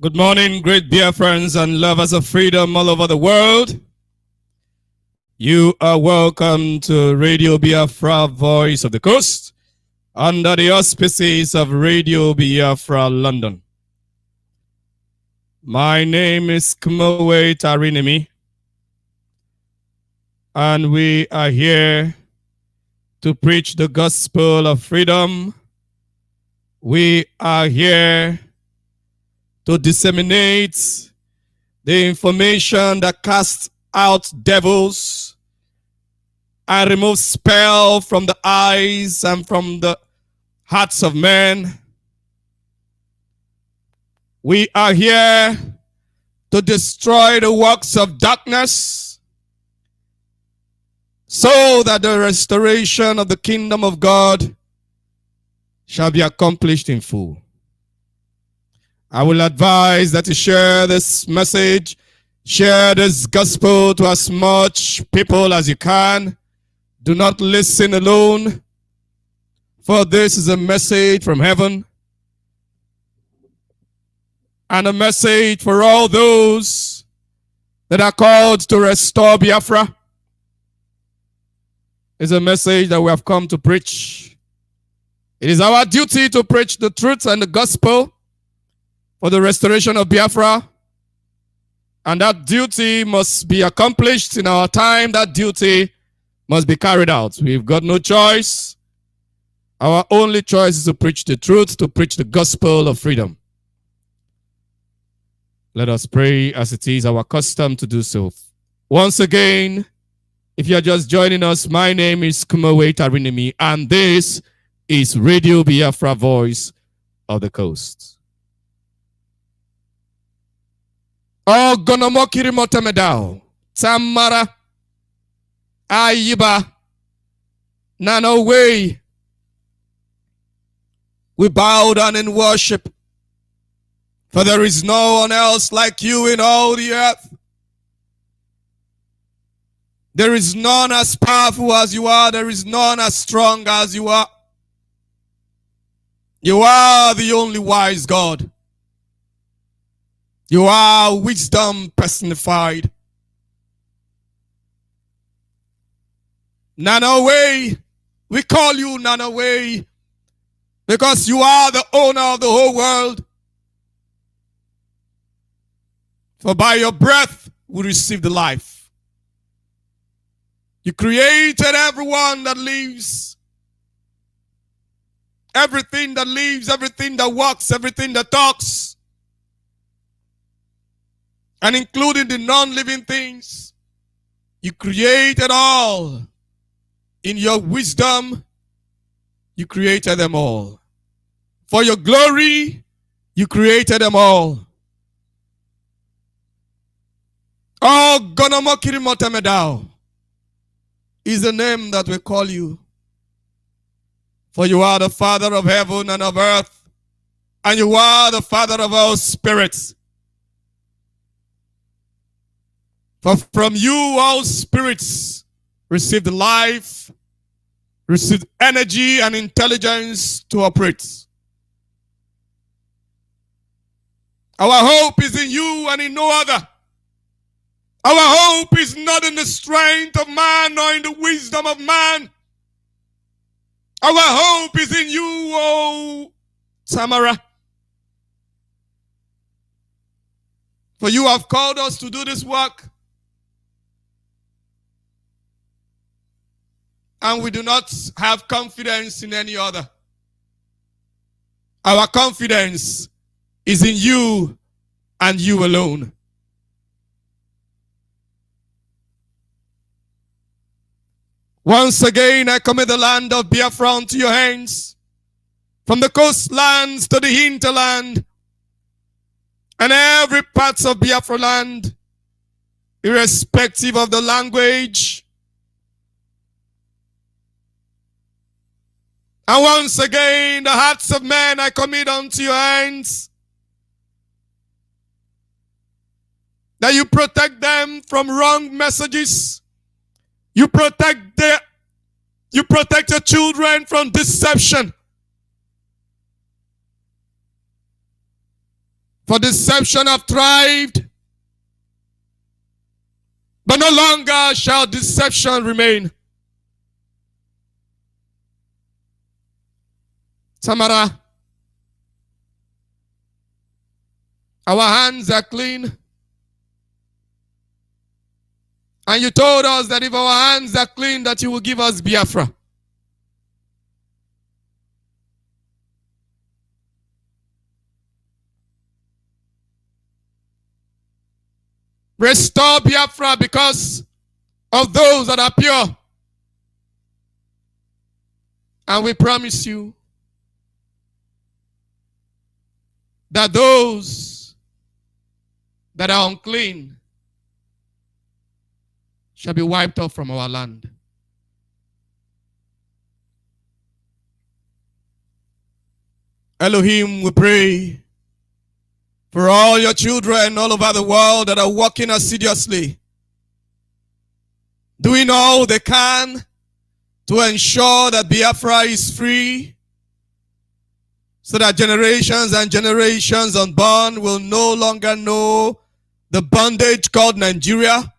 Good morning, great dear friends and lovers of freedom all over the world. You are welcome to Radio Biafra, Voice of the Coast, under the auspices of Radio Biafra, London. My name is Kumowe Tarinemi, and we are here to preach the gospel of freedom. We are here to disseminate the information that casts out devils and removes spell from the eyes and from the hearts of men. We are here to destroy the works of darkness so that the restoration of the kingdom of God shall be accomplished in full. I will advise that you share this message, share this gospel to as much people as you can. Do not listen alone, for this is a message from heaven and a message for all those that are called to restore Biafra. It's a message that we have come to preach. It is our duty to preach the truth and the gospel for the restoration of Biafra, and that duty must be accomplished in our time. That duty must be carried out. We've got no choice. Our only choice is to preach the truth, to preach the gospel of freedom. Let us pray as it is our custom to do so. Once again, if you are just joining us, my name is Kumowe Tarinemi, and this is Radio Biafra, Voice of the Coast. Oh, gonomokiri motemedao, Tamara, Ayiba, Nano way. We bow down in worship, for there is no one else like you in all the earth. There is none as powerful as you are. There is none as strong as you are. You are the only wise God. You are wisdom personified. Nanaway, we call you Nanaway because you are the owner of the whole world. For by your breath we receive the life. You created everyone that lives. Everything that lives, everything that walks, everything that talks. And including the non-living things. You created all. In your wisdom, you created them all. For your glory, you created them all. Oh, Gonomokiri Motemedao is the name that we call you. For you are the Father of heaven and of earth, and you are the Father of all spirits. For from you all spirits receive life, receive energy and intelligence to operate. Our hope is in you and in no other. Our hope is not in the strength of man nor in the wisdom of man. Our hope is in you, O Tamara. For you have called us to do this work. And we do not have confidence in any other. Our confidence is in you and you alone. Once again, I commit the land of Biafra into your hands, from the coastlands to the hinterland, and every part of Biafra land, irrespective of the language. And once again, the hearts of men I commit unto your hands, that you protect them from wrong messages. You protect your children from deception. For deception have thrived, but no longer shall deception remain. Tamara, our hands are clean. And you told us that if our hands are clean, that you will give us Biafra. Restore Biafra because of those that are pure. And we promise you that those that are unclean shall be wiped off from our land. Elohim, we pray for all your children all over the world that are working assiduously, doing all they can to ensure that Biafra is free, so that generations and generations unborn will no longer know the bondage called Nigeria,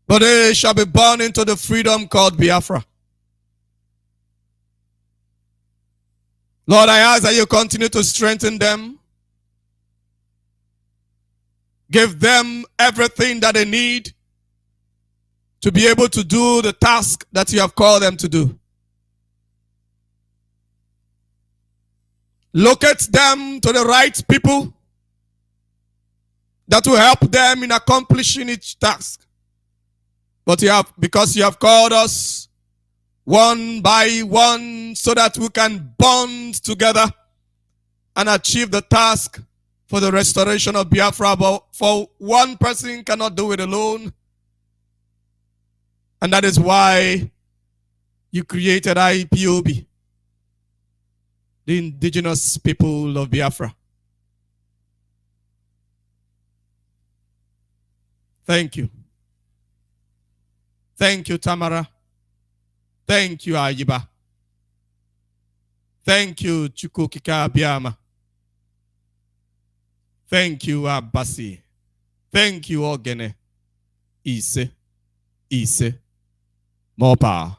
but they shall be born into the freedom called Biafra. Lord, I ask that you continue to strengthen them. Give them everything that they need to be able to do the task that you have called them to do. Locate them to the right people that will help them in accomplishing each task. But because you have called us one by one so that we can bond together and achieve the task for the restoration of Biafra. But for one person cannot do it alone. And that is why you created IPOB, the indigenous people of Biafra. Thank you. Thank you, Tamara. Thank you, Ayiba. Thank you, Chukukika Biama. Thank you, Abasi. Thank you, Ogene. Ise. More power.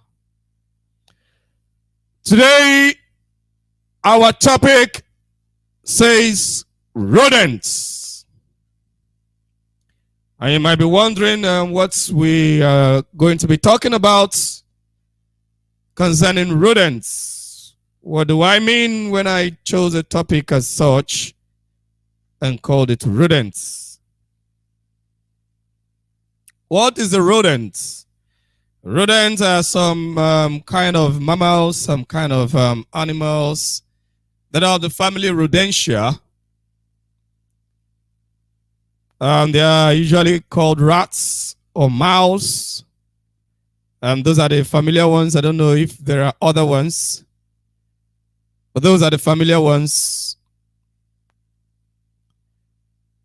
Today, our topic says rodents. And you might be wondering what we are going to be talking about concerning rodents. What do I mean when I chose a topic as such and called it rodents? What is a rodent? Rodents are some kind of mammals, some kind of animals that are the family Rodentia. They are usually called rats or mouse. Those are the familiar ones. I don't know if there are other ones, but those are the familiar ones.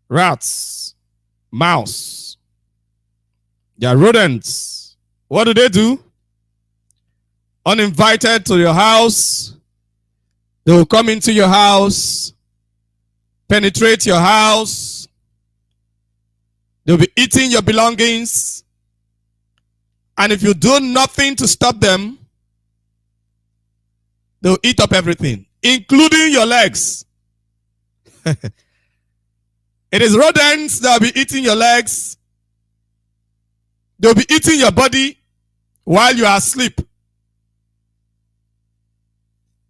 Rats, mouse. They are rodents. What do? Uninvited to your house, they will come into your house, penetrate your house. They'll be eating your belongings. And if you do nothing to stop them, they'll eat up everything, including your legs. It is rodents that will be eating your legs. They'll be eating your body while you are asleep.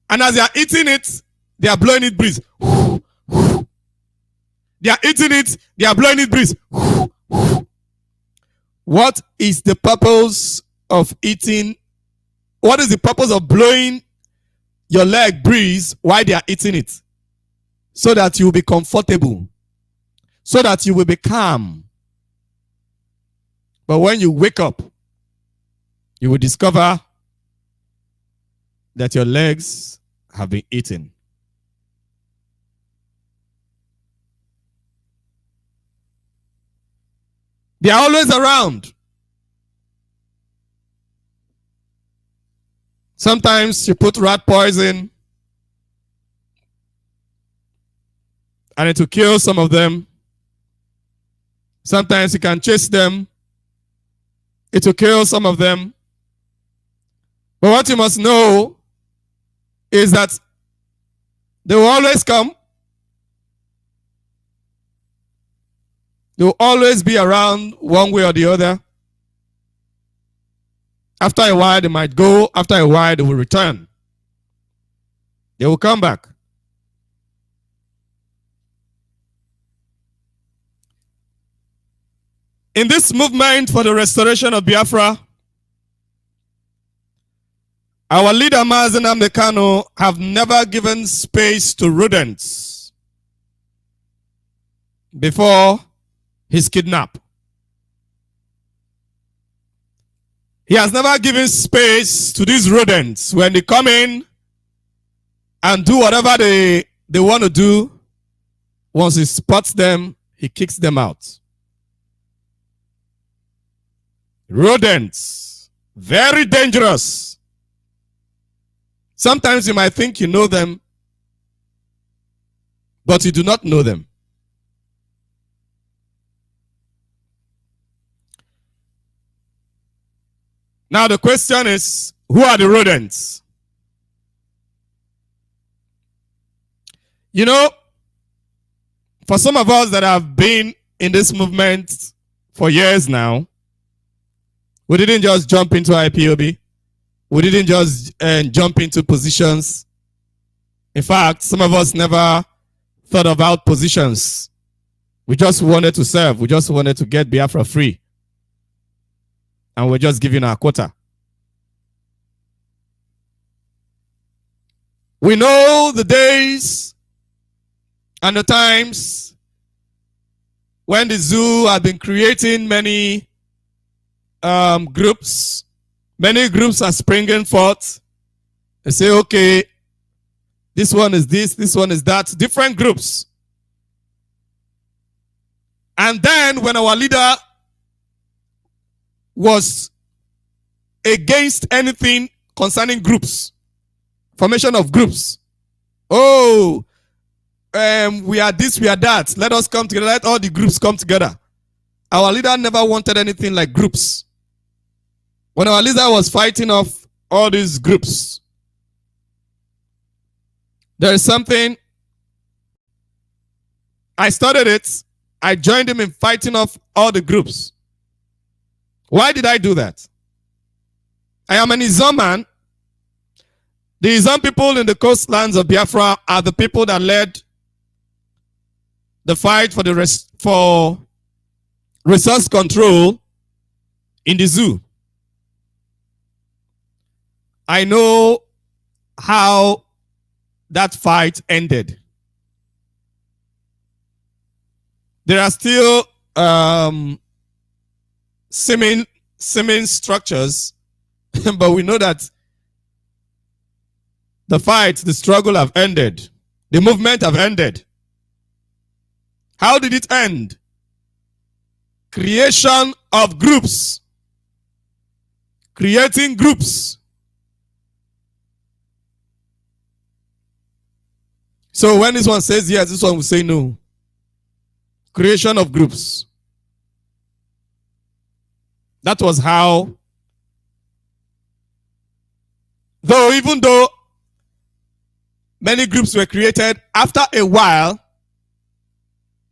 And as they are eating it, they are blowing it breeze. They are eating it, they are blowing it breeze. What is the purpose of eating? What is the purpose of blowing your leg breeze while they are eating it? So that you will be comfortable. So that you will be calm. But when you wake up, you will discover that your legs have been eaten. They are always around. Sometimes you put rat poison and it will kill some of them. Sometimes you can chase them. It will kill some of them. But what you must know is that they will always come. They will always be around one way or the other. After a while, they might go. After a while, they will return. They will come back. In this movement for the restoration of Biafra, our leader, Mazen Amdekano, have never given space to rodents before his kidnap. He has never given space to these rodents when they come in and do whatever they want to do. Once he spots them, he kicks them out. Rodents, very dangerous. Sometimes you might think you know them, but you do not know them. Now the question is, who are the rodents? You know, for some of us that have been in this movement for years now, we didn't just jump into IPOB. We didn't just jump into positions. In fact, some of us never thought about positions. We just wanted to serve. We just wanted to get Biafra free. And we're just giving our quota. We know the days and the times when the zoo had been creating many groups. Many groups are springing forth. They say, okay, this one is this one is that. Different groups. And then when our leader was against anything concerning groups, formation of groups. Oh, we are this, we are that. Let us come together. Let all the groups come together. Our leader never wanted anything like groups. When our leader was fighting off all these groups, there is something. I started it. I joined him in fighting off all the groups. Why did I do that? I am an Izon man. The Izon people in the coastlands of Biafra are the people that led the fight for resource control in the zoo. I know how that fight ended. There are still seeming structures, but we know that the fight, the struggle have ended. The movement have ended. How did it end? Creation of groups. Creating groups. So when this one says yes, this one will say no. Creation of groups. That was how, even though many groups were created, after a while,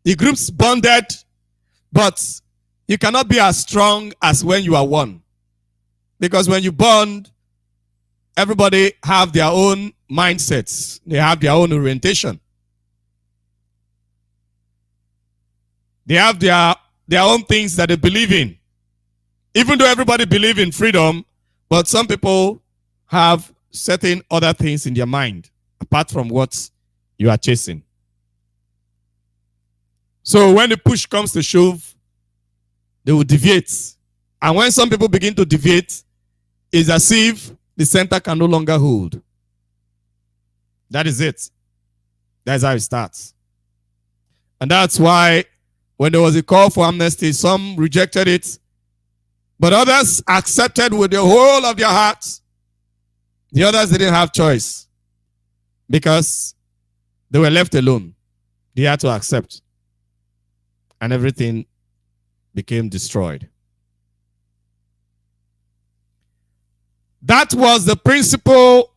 the groups bonded, but you cannot be as strong as when you are one. Because when you bond, everybody have their own mindsets. They have their own orientation. They have their own things that they believe in. Even though everybody believes in freedom, but some people have certain other things in their mind, apart from what you are chasing. So when the push comes to shove, they will deviate. And when some people begin to deviate, it's as if the center can no longer hold. That is it. That's how it starts. And that's why when there was a call for amnesty, some rejected it, but others accepted with the whole of their hearts. The others didn't have choice because they were left alone. They had to accept. And everything became destroyed. That was the principle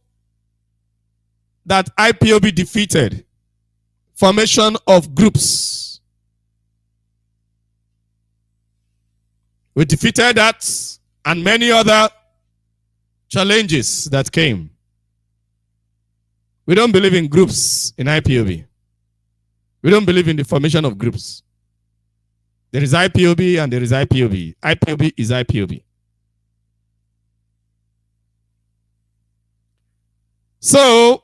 that IPOB defeated. Formation of groups. We defeated that and many other challenges that came. We don't believe in groups in IPOB. We don't believe in the formation of groups. There is IPOB and there is IPOB. IPOB is IPOB. So,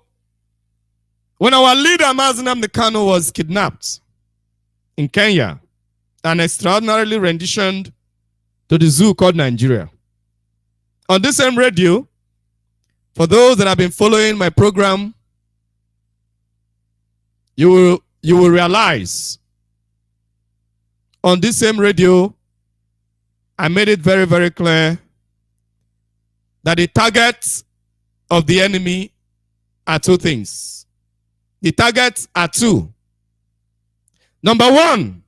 when our leader, Mazi Nnamdi Kanu, was kidnapped in Kenya and extraordinarily renditioned to the zoo called Nigeria, on this same radio, for those that have been following my program, you will realize on this same radio, I made it very, very clear that the target of the enemy are two things. The targets are two. Number one,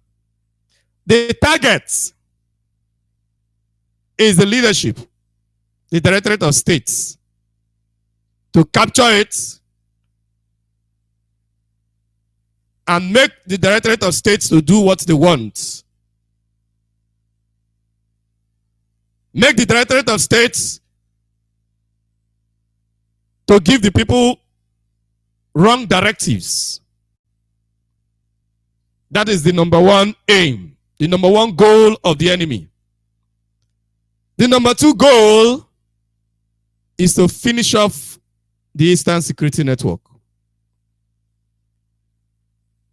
the target is the leadership, the Directorate of States, to capture it and make the Directorate of States to do what they want. Make the Directorate of States to give the people wrong directives. That is the number one aim, the number one goal of the enemy. The number two goal is to finish off the Eastern Security Network,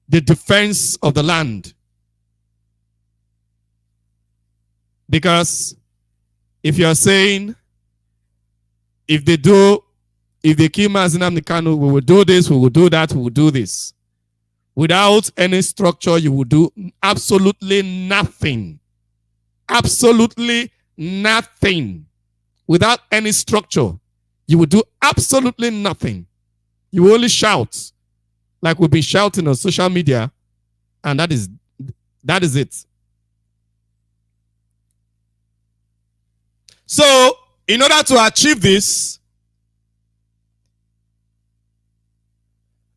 the defense of the land. Because if you are saying, if they kill Mazi Nnamdi Kanu, we will do this, we will do that, we will do this. Without any structure, you will do absolutely nothing. Absolutely nothing. Without any structure, you will do absolutely nothing. You will only shout, like we've been shouting on social media, and that is it. So, in order to achieve this,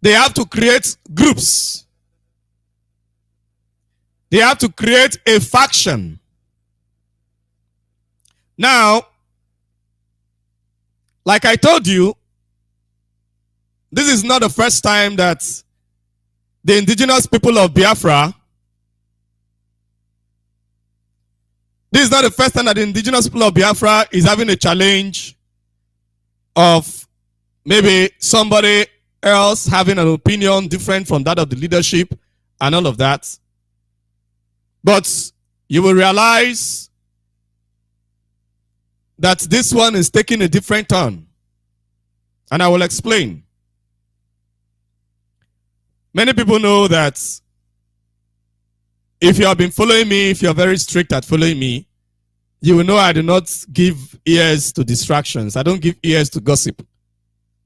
they have to create groups. They have to create a faction. Now, like I told you, this is not the first time that the indigenous people of Biafra, this is not the first time that the indigenous people of Biafra is having a challenge of maybe somebody else having an opinion different from that of the leadership and all of that. But you will realize that this one is taking a different turn. And I will explain. Many people know that if you have been following me, if you are very strict at following me, you will know I do not give ears to distractions. I don't give ears to gossip.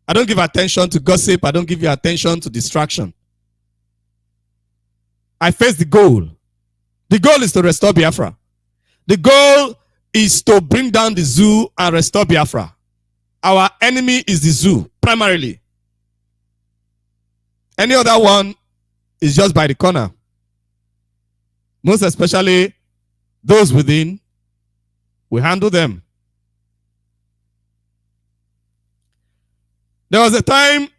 I don't give attention to gossip. I don't give you attention to distraction. I face the goal. The goal is to restore Biafra. The goal is to bring down the zoo and restore Biafra. Our enemy is the zoo, primarily. Any other one is just by the corner. Most especially those within, we handle them. There was a time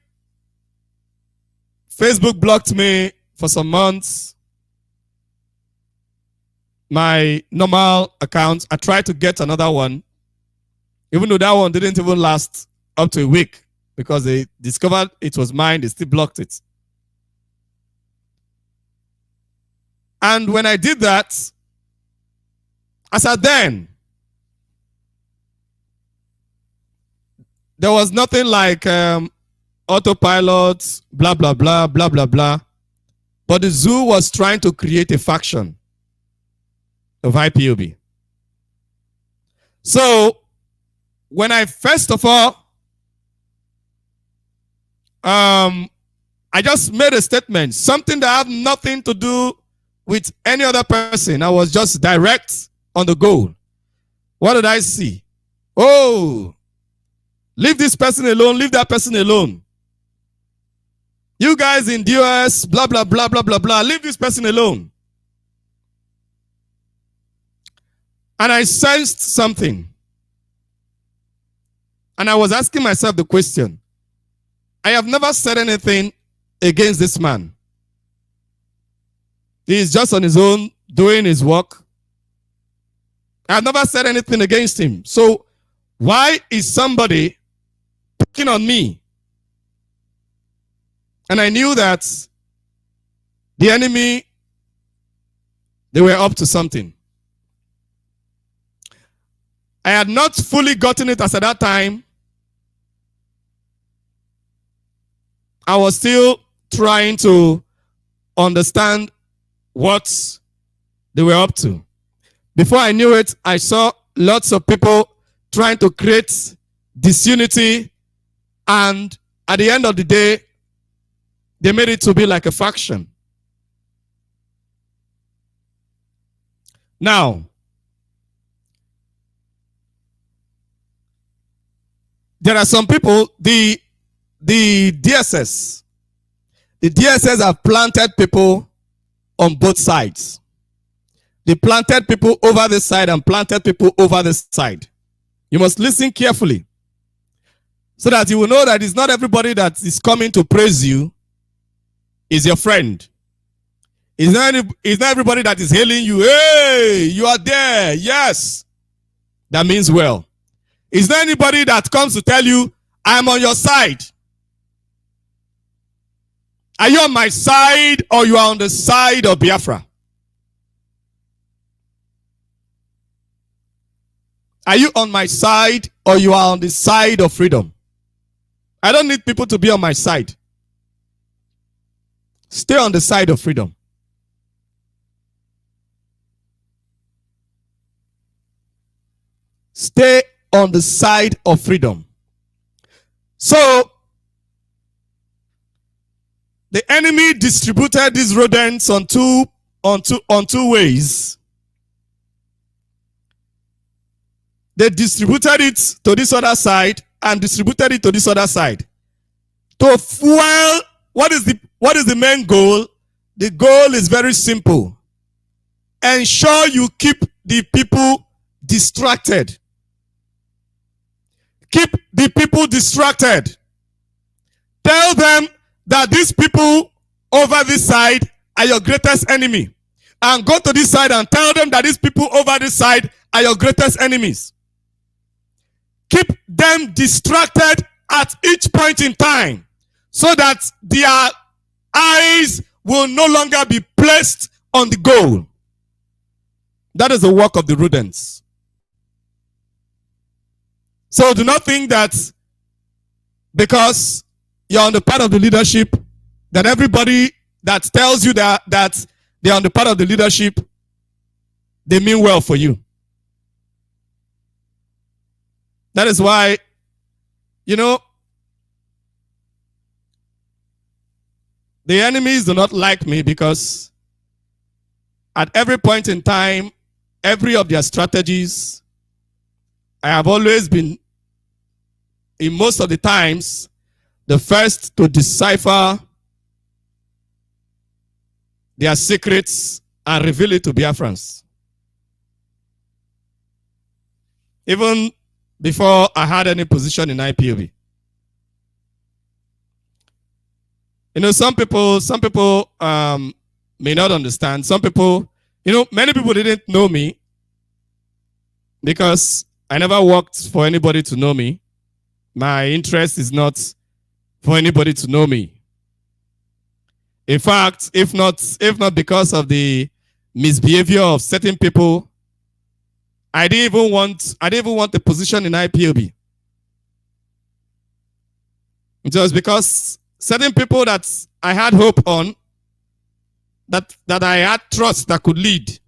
Facebook blocked me for some months. My normal account, I tried to get another one, even though that one didn't even last up to a week because they discovered it was mine, they still blocked it. And when I did that, as at then, there was nothing like autopilot, blah, blah, blah, blah, blah, blah. But the zoo was trying to create a faction of IPOB. So, when I first of all I just made a statement, something that had nothing to do with any other person. I was just direct on the goal. What did I see? Oh, leave this person alone, leave that person alone. You guys in the US, blah, blah, blah, blah, blah, blah, leave this person alone. And I sensed something. And I was asking myself the question, I have never said anything against this man. He is just on his own, doing his work. I have never said anything against him. So why is somebody picking on me? And I knew that the enemy, they were up to something. I had not fully gotten it as at that time. I was still trying to understand what they were up to. Before I knew it, I saw lots of people trying to create disunity, and at the end of the day, they made it to be like a faction. Now, there are some people, the DSS have planted people on both sides. They planted people over this side and planted people over this side. You must listen carefully so that you will know that it's not everybody that is coming to praise you is your friend. It's not everybody that is hailing you. Hey, you are there. Yes. That means well. It's not anybody that comes to tell you, I'm on your side. Are you on my side or you are on the side of Biafra? Are you on my side or you are on the side of freedom? I don't need people to be on my side. Stay on the side of freedom. Stay on the side of freedom. So, the enemy distributed these rodents on two ways. They distributed it to this other side and distributed it to this other side. To fuel, what is the main goal? The goal is very simple. Ensure you keep the people distracted. Keep the people distracted. Tell them that these people over this side are your greatest enemy. And go to this side and tell them that these people over this side are your greatest enemies. Keep them distracted at each point in time so that their eyes will no longer be placed on the goal. That is the work of the rodents. So do not think that because you're on the part of the leadership, that everybody that tells you that they're on the part of the leadership, they mean well for you. That is why, the enemies do not like me, because at every point in time, every of their strategies, I have always been, in most of the times, the first to decipher their secrets and reveal it to Biafrans. Even before I had any position in IPOB. Some people may not understand. Some people, many people didn't know me because I never worked for anybody to know me. My interest is not for anybody to know me. In fact, if not because of the misbehavior of certain people, I didn't even want a position in IPOB. It was because certain people that I had hope on, that I had trust that could lead,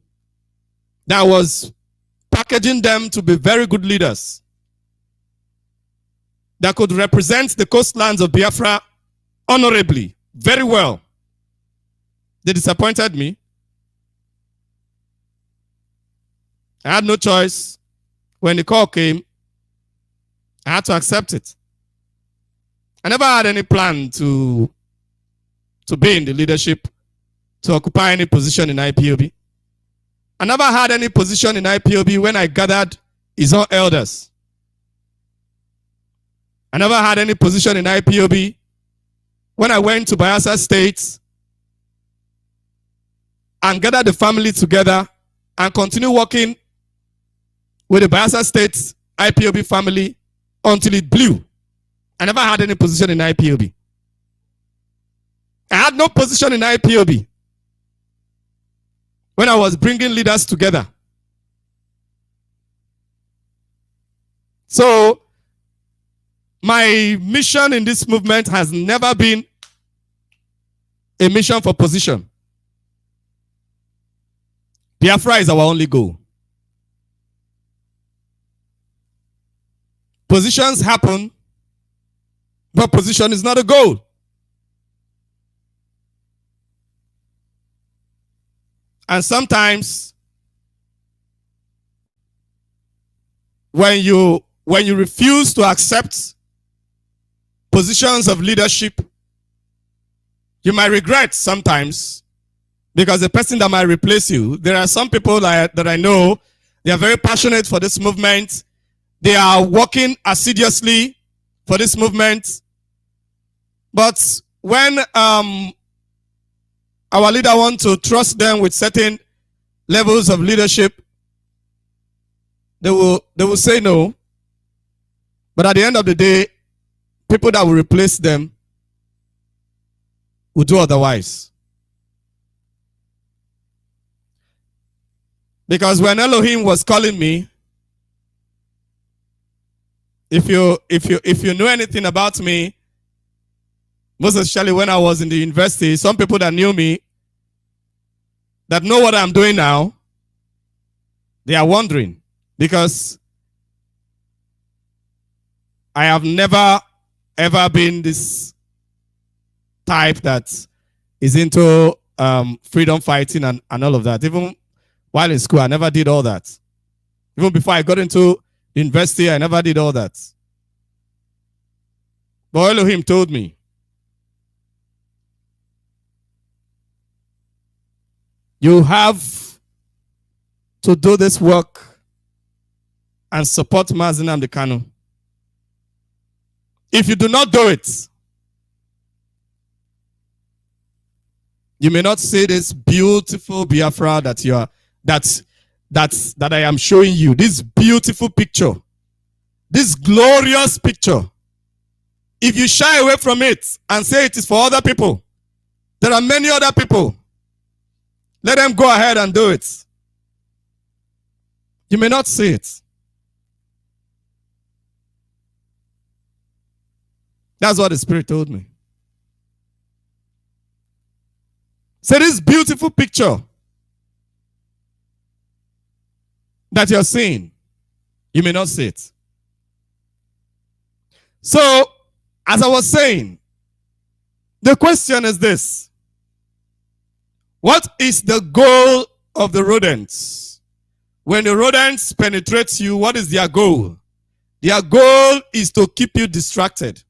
that was packaging them to be very good leaders, that could represent the coastlands of Biafra honorably very well. They disappointed me. I had no choice. When the call came, I had to accept it. I never had any plan to be in the leadership, to occupy any position in IPOB. I never had any position in IPOB when I gathered his own elders. I never had any position in IPOB when I went to Bayelsa State and gathered the family together and continue working with the Bayelsa State IPOB family until it blew. I never had any position in IPOB. I had no position in IPOB when I was bringing leaders together. So, my mission in this movement has never been a mission for position. Biafra is our only goal. Positions happen, but position is not a goal. And sometimes when you refuse to accept positions of leadership, you might regret sometimes, because the person that might replace you, there are some people that I know, they are very passionate for this movement. They are working assiduously for this movement. But when our leader wants to trust them with certain levels of leadership, they will say no. But at the end of the day, people that will replace them will do otherwise. Because when Elohim was calling me, if you know anything about me, most especially when I was in the university, some people that knew me, that know what I'm doing now, they are wondering, because I have never ever been this type that is into freedom fighting and all of that. Even while in school, I never did all that. Even before I got into university, I never did all that. But Elohim told me, you have to do this work and support Mazi Nnamdi Kanu. If you do not do it, you may not see this beautiful Biafra that I am showing you. This beautiful picture, this glorious picture. If you shy away from it and say it is for other people, there are many other people. Let them go ahead and do it. You may not see it. That's what the Spirit told me. So this beautiful picture that you're seeing, you may not see it. So, as I was saying, the question is this: what is the goal of the rodents? When the rodents penetrate you, what is their goal? Their goal is to keep you distracted,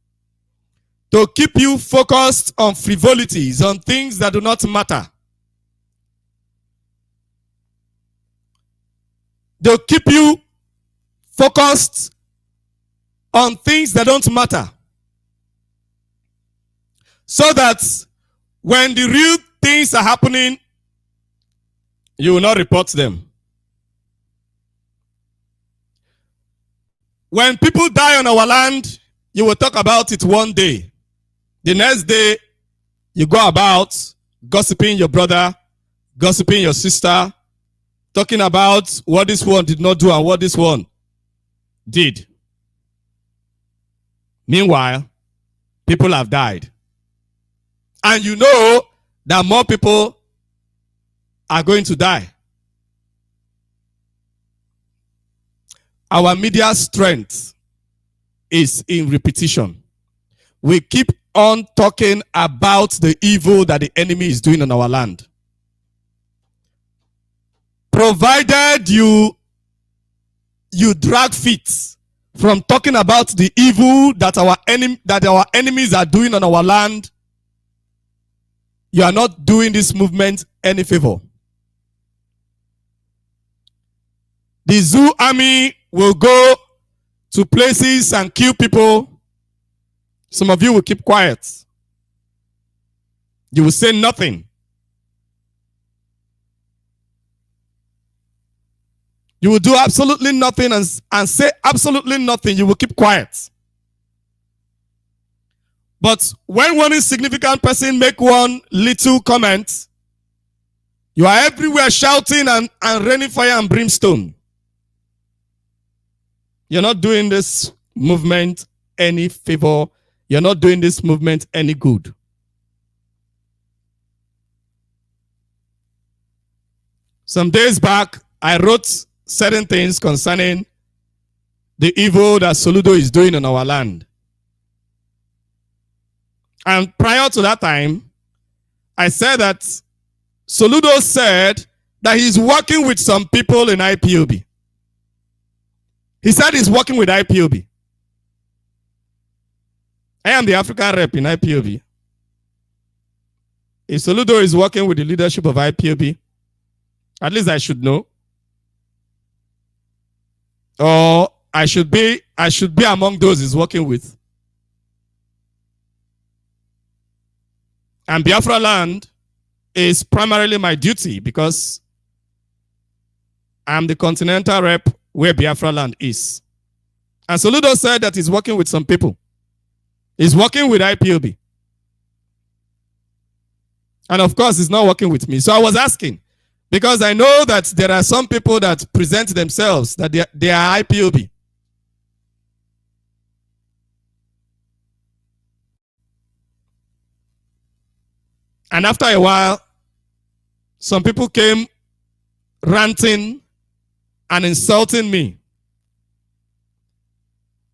to keep you focused on frivolities, on things that do not matter. They'll keep you focused on things that don't matter, so that when the real things are happening, you will not report them. When people die on our land, you will talk about it one day. The next day, you go about gossiping your brother, gossiping your sister, talking about what this one did not do and what this one did. Meanwhile, people have died. And you know that more people are going to die. Our media strength is in repetition. We keep on talking about the evil that the enemy is doing on our land. Provided you drag feet from talking about the evil that our enemies are doing on our land, you are not doing this movement any favor. The zoo army will go to places and kill people. Some of you will keep quiet. You will say nothing. You will do absolutely nothing and say absolutely nothing. You will keep quiet. But when one insignificant person make one little comment, you are everywhere shouting and raining fire and brimstone. You're not doing this movement any favor. You're not doing this movement any good. Some days back, I wrote certain things concerning the evil that Soludo is doing on our land. And prior to that time, I said that Soludo said that he's working with some people in IPOB. He said he's working with IPOB. I am the African rep in IPOB. If Soludo is working with the leadership of IPOB, at least I should know. Or I should be among those he's working with. And Biafra land is primarily my duty because I'm the continental rep where Biafra land is. And Soludo said that he's working with some people. He's working with IPOB. And of course, he's not working with me. So I was asking, because I know that there are some people that present themselves that they are IPOB. And after a while, some people came ranting and insulting me,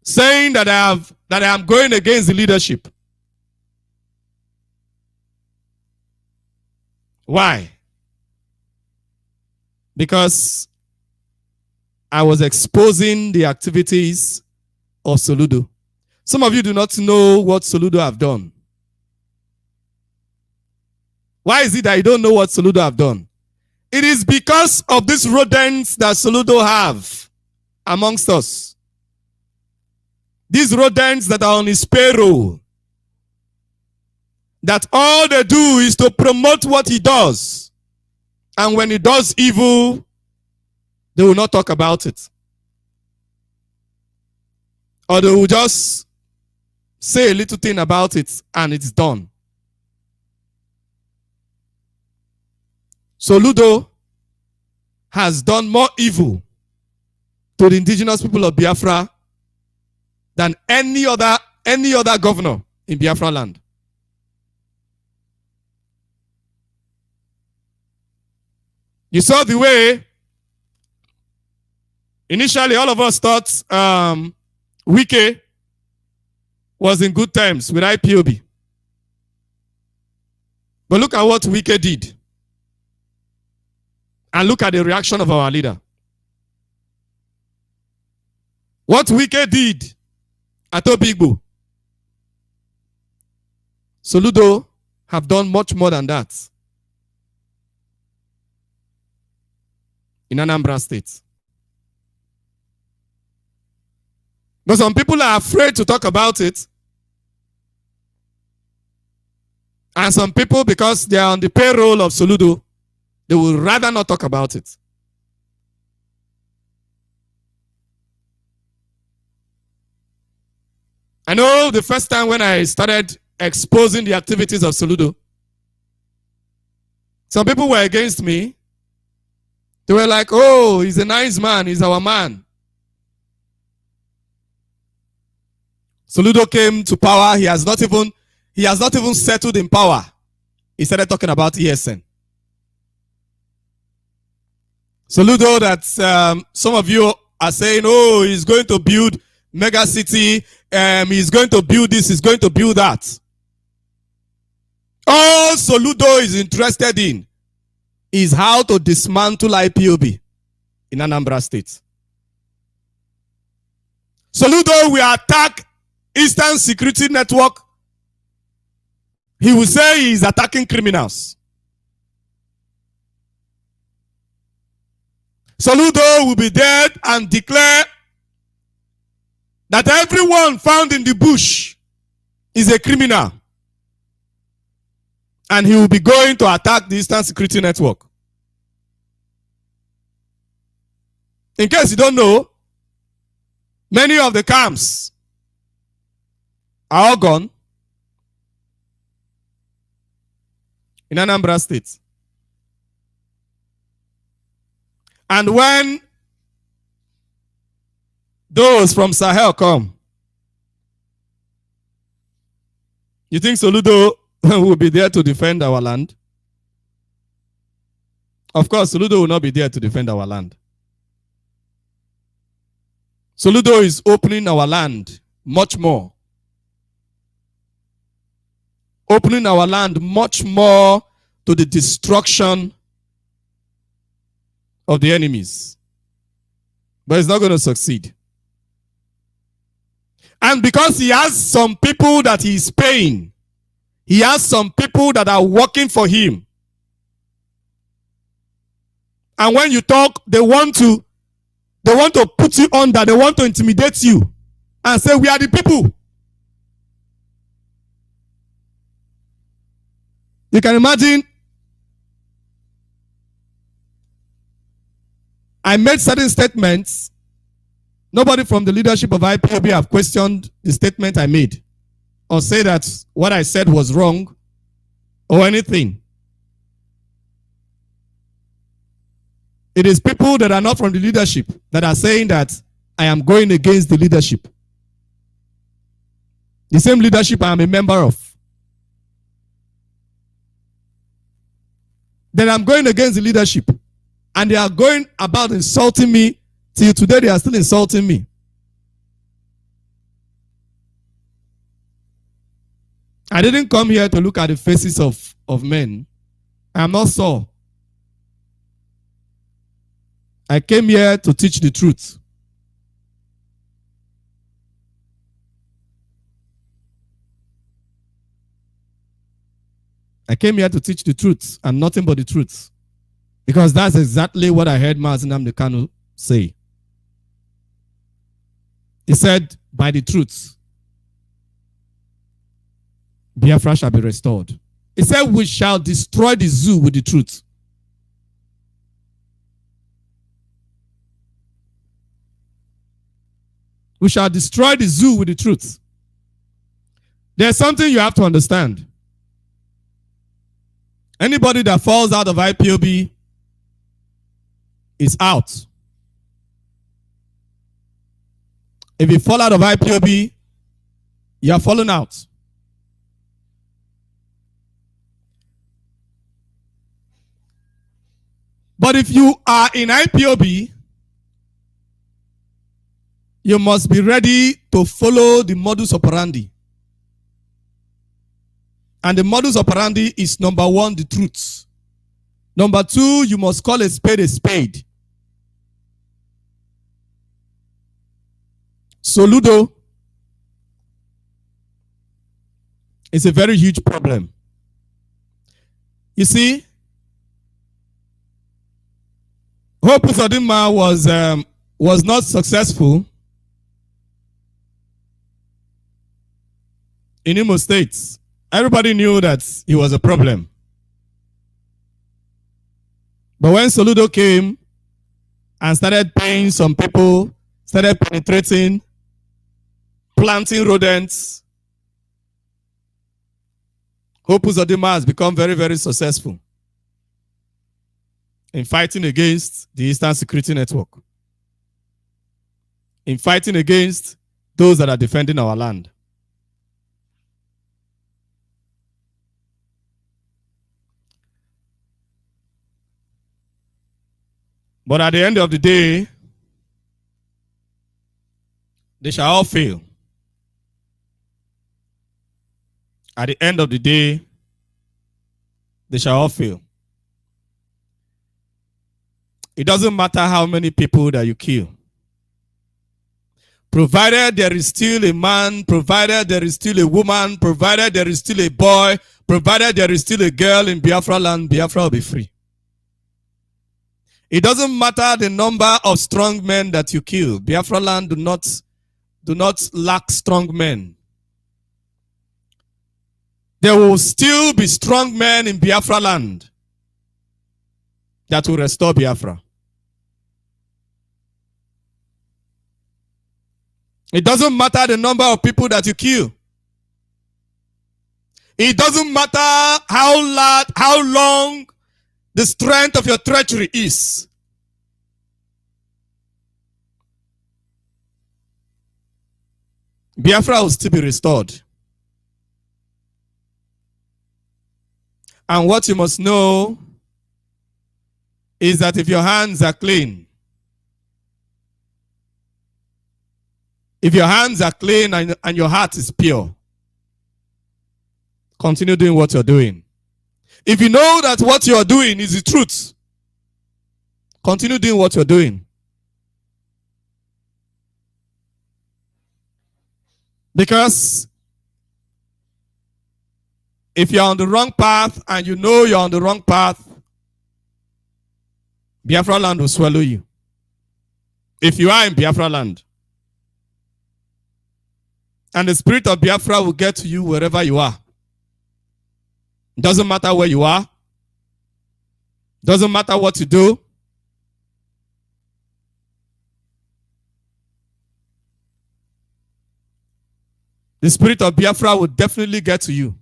saying that I am going against the leadership. Why? Because I was exposing the activities of Soludo. Some of you do not know what Soludo have done. Why is it that you don't know what Soludo have done? It is because of these rodents that Soludo have amongst us. These rodents that are on his payroll. That all they do is to promote what he does. And when he does evil, they will not talk about it. Or they will just say a little thing about it and it's done. Soludo has done more evil to the indigenous people of Biafra than any other governor in Biafra land. You saw the way initially all of us thought Wike was in good terms with IPOB. But look at what Wike did. And look at the reaction of our leader. What Wike did at Obigbo, Soludo have done much more than that in Anambra State. But some people are afraid to talk about it. And some people, because they are on the payroll of Soludo, they will rather not talk about it. I know the first time when I started exposing the activities of Soludo, some people were against me. They were like, oh, he's a nice man, he's our man. Soludo came to power, he has not even settled in power. He started talking about ESN. Soludo that some of you are saying, oh, he's going to build mega city, he's going to build this, he's going to build that. all Soludo is interested in is how to dismantle IPOB in Anambra State. Soludo will attack Eastern Security Network. He will say he is attacking criminals. Soludo will be there and declare that everyone found in the bush is a criminal. And he will be going to attack the Eastern Security Network. In case you don't know, many of the camps are all gone in Anambra State. And when those from Sahel come, you think Soludo will be there to defend our land? Of course, Soludo will not be there to defend our land. Soludo is opening our land much more. Opening our land much more to the destruction of the enemies. But it's not going to succeed. And because he has some people that he is paying, he has some people that are working for him. And when you talk, they want to put you under, they want to intimidate you and say, we are the people. You can imagine, I made certain statements. Nobody from the leadership of IPOB have questioned the statement I made or say that what I said was wrong or anything. It is people that are not from the leadership that are saying that I am going against the leadership. The same leadership I am a member of. Then I'm going against the leadership. And they are going about insulting me. Till today, they are still insulting me. I didn't come here to look at the faces of men. I am not Saul. I came here to teach the truth. I came here to teach the truth and nothing but the truth. Because that's exactly what I heard Mazi Nnamdi Kanu say. He said, by the truth, Biafra shall be restored. He said, we shall destroy the zoo with the truth. We shall destroy the zoo with the truth. There's something you have to understand. Anybody that falls out of IPOB is out. If you fall out of IPOB, you are falling out. But if you are in IPOB, you must be ready to follow the modus operandi. And the modus operandi is number one, the truth. Number two, you must call a spade a spade. Soludo is a very huge problem. You see, Hope Uzodinma was not successful in Imo State. Everybody knew that he was a problem. But when Soludo came and started paying some people, started penetrating, planting rodents, Hope Uzodinma has become very, very successful in fighting against the Eastern Security Network, in fighting against those that are defending our land. But at the end of the day, they shall all fail. At the end of the day, they shall all fail. It doesn't matter how many people that you kill. Provided there is still a man, provided there is still a woman, provided there is still a boy, provided there is still a girl in Biafra land, Biafra will be free. It doesn't matter the number of strong men that you kill. Biafra land do not lack strong men. There will still be strong men in Biafra land that will restore Biafra. It doesn't matter the number of people that you kill. It doesn't matter how long the strength of your treachery is. Biafra will still be restored. And what you must know is that if your hands are clean, if your hands are clean and your heart is pure, continue doing what you're doing. If you know that what you're doing is the truth, continue doing what you're doing. Because if you're on the wrong path and you know you're on the wrong path, Biafra land will swallow you. If you are in Biafra land. And the spirit of Biafra will get to you wherever you are. It doesn't matter where you are. Doesn't matter what you do. The spirit of Biafra will definitely get to you.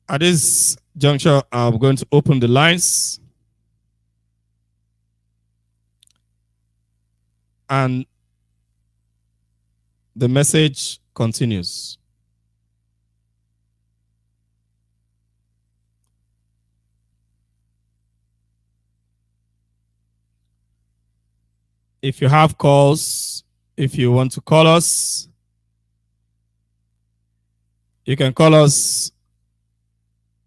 At this juncture, I'm going to open the lines. And the message continues. If you have calls, if you want to call us, you can call us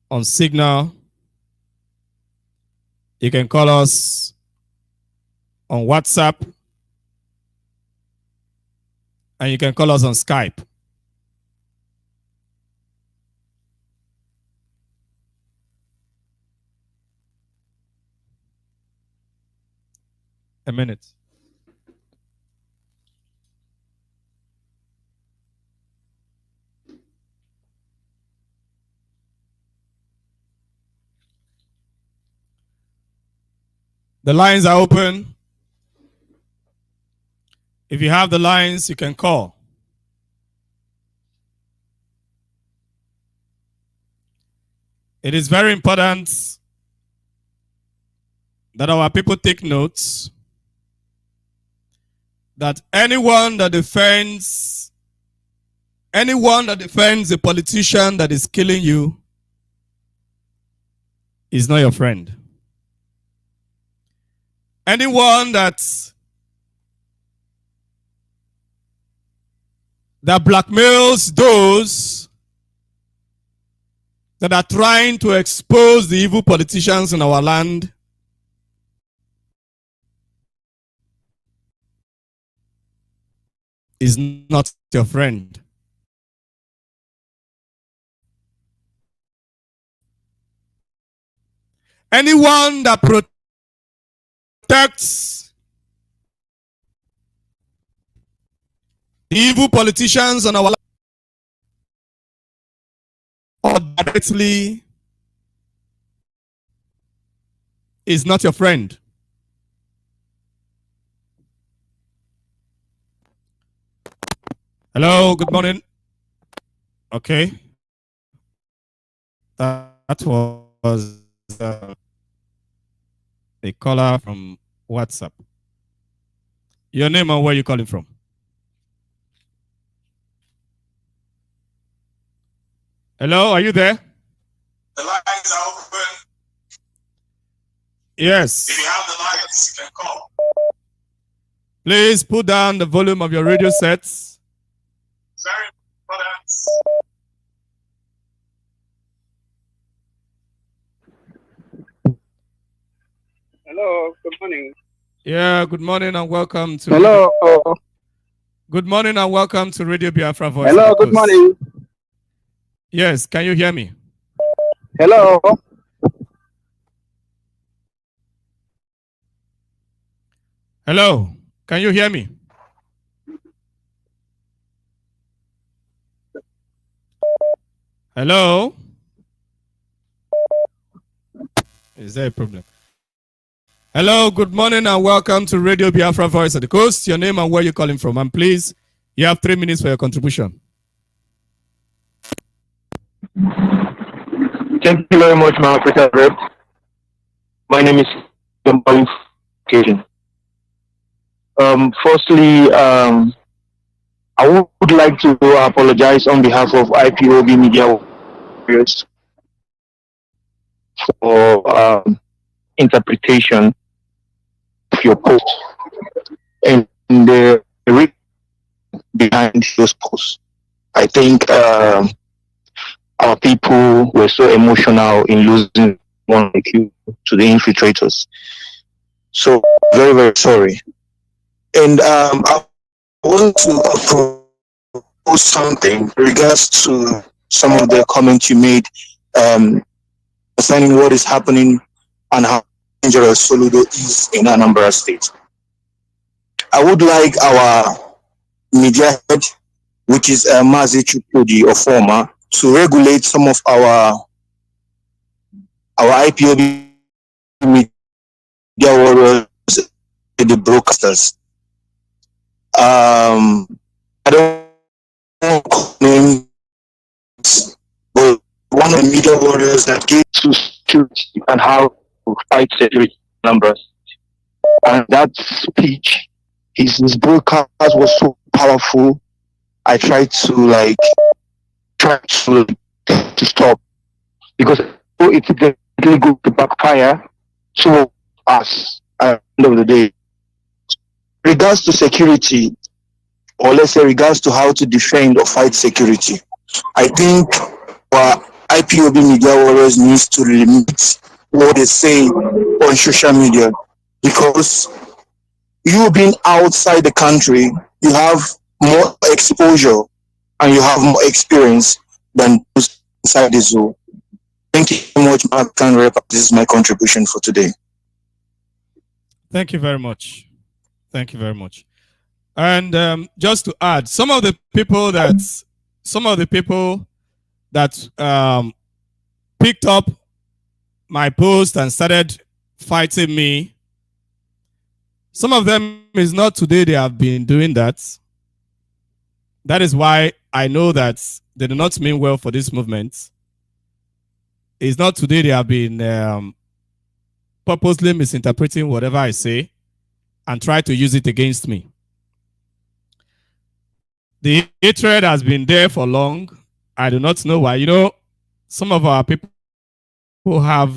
on Signal. You can call us on WhatsApp. And you can call us on Skype. A minute. The lines are open. If you have the lines, you can call. It is very important that our people take notes that anyone that defends a politician that is killing you is not your friend. Anyone that blackmails those that are trying to expose the evil politicians in our land is not your friend. Anyone that protects the evil politicians on our land or directly is not your friend. Hello, good morning. Okay. That was a caller from WhatsApp. Your name and where you calling from? Hello, are you there? The lines are open. Yes. If you have the lines, you can call. Please put down the volume of your radio sets. Very important. Hello, good morning. Yeah, good morning and welcome to Hello. Good morning and welcome to Radio Biafra Voice. Hello, good morning. Yes, can you hear me? Hello. Hello, can you hear me? Hello? Is there a problem? Hello, good morning and welcome to Radio Biafra Voice of the Coast. Your name and where you're calling from. And please, you have 3 minutes for your contribution. Thank you very much, my African rep. My name is Occasion. Firstly, I would like to apologize on behalf of IPOB Media Warriors for interpretation of your post and the reason behind those posts. I think our people were so emotional in losing one like you to the infiltrators. So very, very sorry. And I want to propose something in regards to some of the comments you made concerning what is happening and how dangerous Soludo is in Anambra State. I would like our media head, which is Mazi Chukwudi or former, to regulate some of our IPOB media warriors, the broadcasters. I don't know names, but one of the media warriors that gave to security and how to fight security numbers. And that speech, his broadcast was so powerful. I tried to stop because it's definitely going to backfire to us at the end of the day. Regards to security, or let's say regards to how to defend or fight security, I think our IPOB media warriors needs to limit what they say on social media, because you being outside the country, you have more exposure and you have more experience than those inside the zoo. Thank you so much, Mark and Rep. This is my contribution for today. Thank you very much. Thank you very much. And just to add, some of the people that picked up my post and started fighting me, some of them is not today they have been doing that. That is why I know that they do not mean well for this movement. It's not today they have been purposely misinterpreting whatever I say and try to use it against me. The hatred has been there for long. I do not know why. You know, some of our people who have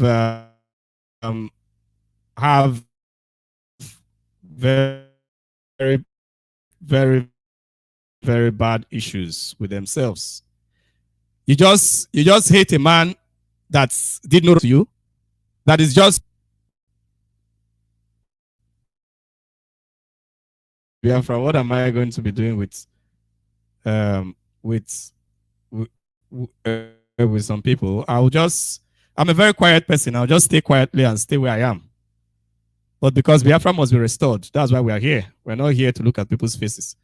very, very, very, very bad issues with themselves. You just hate a man that did not to you, that is just Biafra. What am I going to be doing with some people? I'm a very quiet person. I'll just stay quietly and stay where I am. But because Biafra must be restored, that's why we are here. We're not here to look at people's faces.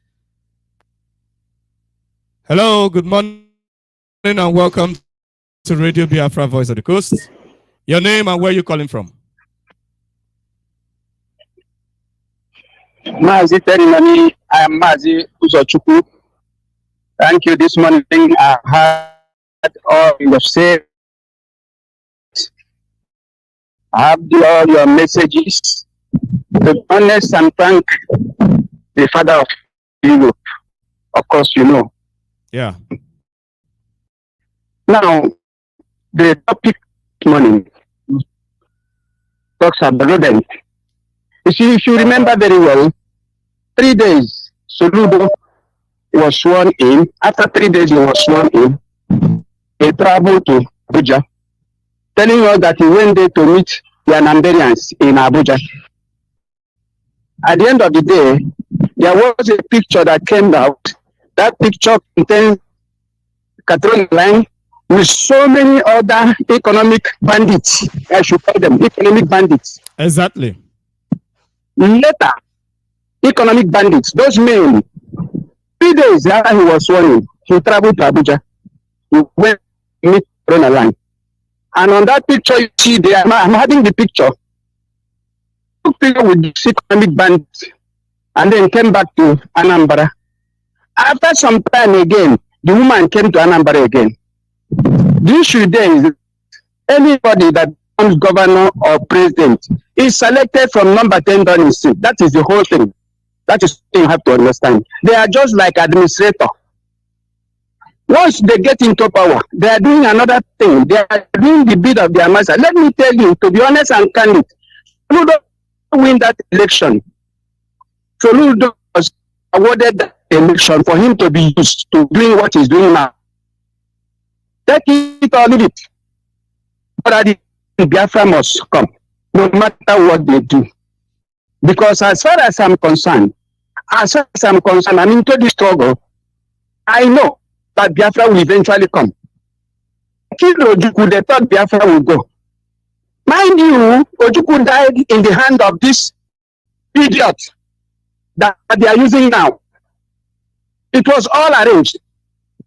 Hello, good morning and welcome to Radio Biafra Voice of the Coast. Your name and where you're calling from? Mazi Terimani, I am Mazi Uzochukwu. Thank you. This morning I heard all you said. I have all your messages. To be honest and frank, the father of Europe, of course, you know. Yeah. Now, the topic this morning talks about rodents. You see, if you remember very well, 3 days, Soludo was sworn in. After 3 days, he was sworn in. He traveled to Abuja, telling us that he went there to meet the Namberians in Abuja. At the end of the day, there was a picture that came out. That picture contains Catherine line with so many other economic bandits. I should call them economic bandits. Exactly. Later, economic bandits, those men, 3 days after he was sworn in, he traveled to Abuja. He went to meet Catherine line. And on that picture, you see there, I'm having the picture. Took picture with the economic bandits and then came back to Anambra. After some time again, the woman came to Anambra again. The issue there is anybody that becomes governor or president is selected from number 10 Downing Street. That is the whole thing. That is what you have to understand. They are just like administrator. Once they get into power, they are doing another thing. They are doing the bid of their master. Let me tell you, to be honest and candid, Soludo win that election. Soludo was awarded that election for him to be used to doing what he's doing now. Take it or leave it. But the Biafra must come, no matter what they do. Because as far as I'm concerned, I'm into the struggle. I know that Biafra will eventually come. Ojukwu, they thought Biafra will go. Mind you, Ojukwu died in the hand of this idiot that they are using now. It was all arranged.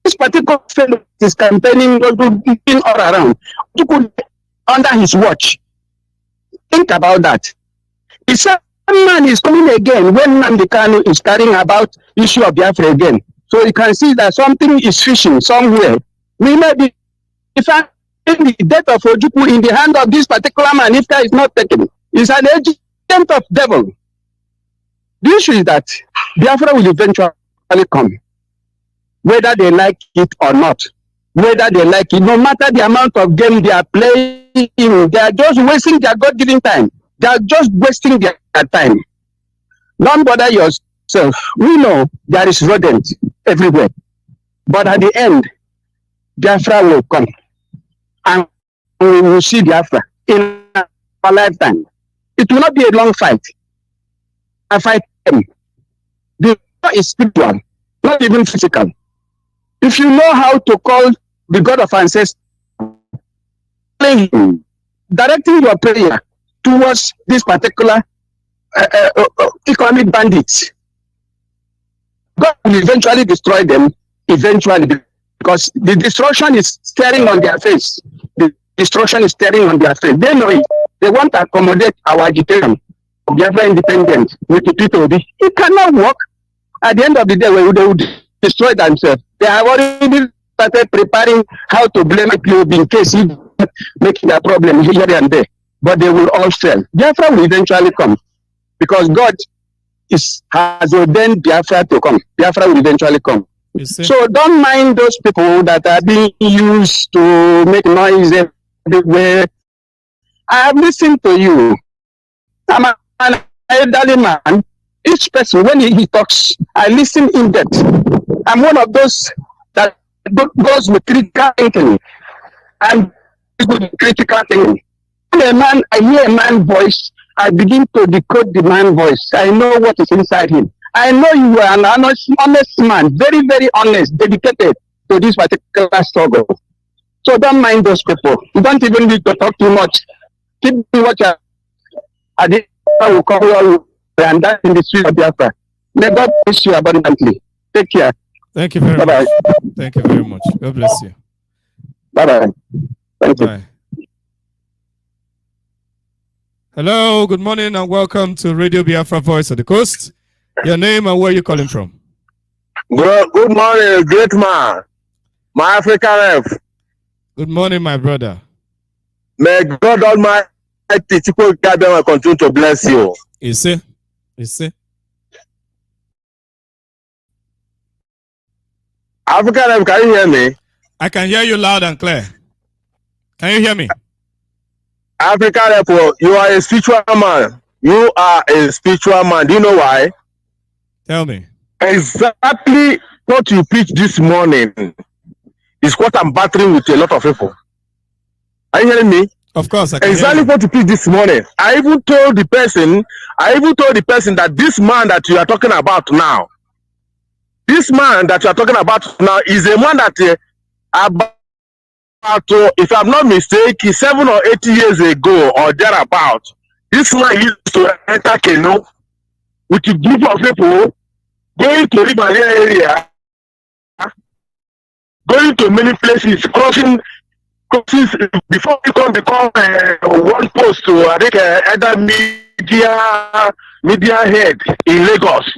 This particular fellow is campaigning all around. Ojukwu under his watch. Think about that. The same man is coming again when Nnamdi Kanu is carrying about issue of Biafra again. So you can see that something is fishing somewhere. We may be finding the death of Ojukwu in the hand of this particular man if that is not taken. He's an agent of devil. The issue is that Biafra will eventually come, whether they like it or not. Whether they like it, no matter the amount of game they are playing, they are just wasting their God-given time. They are just wasting their time. Don't bother yourself. We know there is rodents everywhere. But at the end, Biafra will come. And we will see Biafra in our lifetime. It will not be a long fight. A fight them. The war is spiritual, not even physical. If you know how to call the God of ancestors, directing your prayer towards this particular economic bandits, God will eventually destroy them, because the destruction is staring on their face. The destruction is staring on their face. They know it. They want to accommodate our agitation of Biafra independence with the people. It cannot work. At the end of the day, they would destroy themselves. They have already started preparing how to blame POB in case he making a problem here and there. But they will all fail. Biafra will eventually come because God has ordained Biafra to come. Biafra will eventually come. So don't mind those people that are being used to make noise everywhere. I have listened to you. I'm an elderly man. Each person, when he talks, I listen in depth. I'm one of those that goes with critical thinking. I'm with critical thinking. When I hear a man's voice, I begin to decode the man's voice. I know what is inside him. I know you are an honest man, very, very honest, dedicated to this particular struggle. So don't mind those people. You don't even need to talk too much. Keep doing what you are. I will cover you, and that in the street of Biafra. May God bless you abundantly. Take care. Thank you very Bye-bye. much. Thank you very much. God bless you. Bye-bye. Thank you. Bye. Hello, good morning, and welcome to Radio Biafra Voice of the Coast. Your name and where you calling from? Good morning, great man. My African ref. Good morning, my brother. May God Almighty continue to bless you. You see? You see? African ref, can you hear me? I can hear you loud and clear. Can you hear me? African ref, you are a spiritual man. You are a spiritual man. Do you know why? Tell me. Exactly what you preached this morning is what I'm battling with a lot of people. Are you hearing me? Of course, I can exactly hear you. what you preached this morning. I even told the person that this man that you are talking about now, is a man that about if I'm not mistaken, 7 or 8 years ago or thereabout, this man used to enter canoe with a group of people going to River area, going to many places, crossing before you can become one post to either media head in Lagos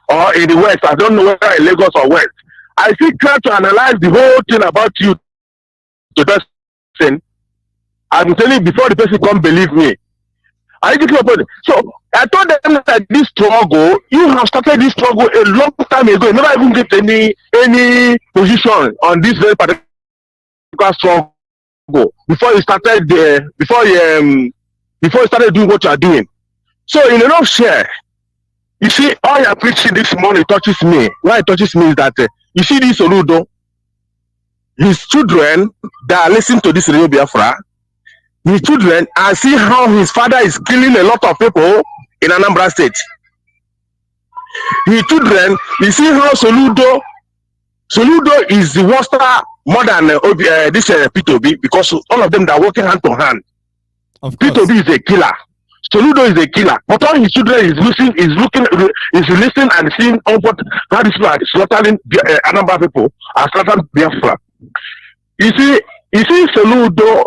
or in the West. I don't know whether in Lagos or West. I still try to analyze the whole thing about you to that person. I'm telling you before the person come believe me. So I told them that this struggle, you have started this struggle a long time ago. You never even get any position on this very particular struggle before you started before you started doing what you are doing. So in a nutshell, you see, all you're preaching this morning touches me. Why it touches me is that you see this Oludo, his children that are listening to this Radio Biafra, his children, I see how his father is killing a lot of people in Anambra State. His children, you see how Soludo is the worst more than this P2B, because all of them that are working hand to hand. P2B is a killer. Soludo is a killer. But all his children is listening and seeing how these people are slaughtering Anambra people, are slaughtering Biafra. You see Soludo,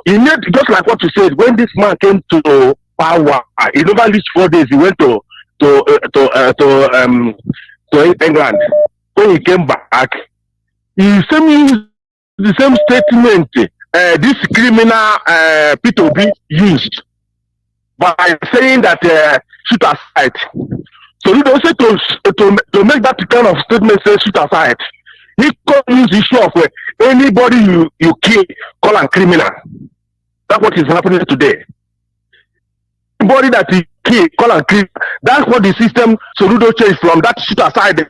just like what you said, when this man came to power, he never reached 4 days, he went to England. When he came back, he used the same statement this criminal P2B used by saying that shoot aside. So he said to make that kind of statement, say shoot aside. He could use the issue of anybody you kill, call a criminal. That's what is happening today. Anybody that you kill, call a criminal. That's what the system Soludo changed from that shoot aside to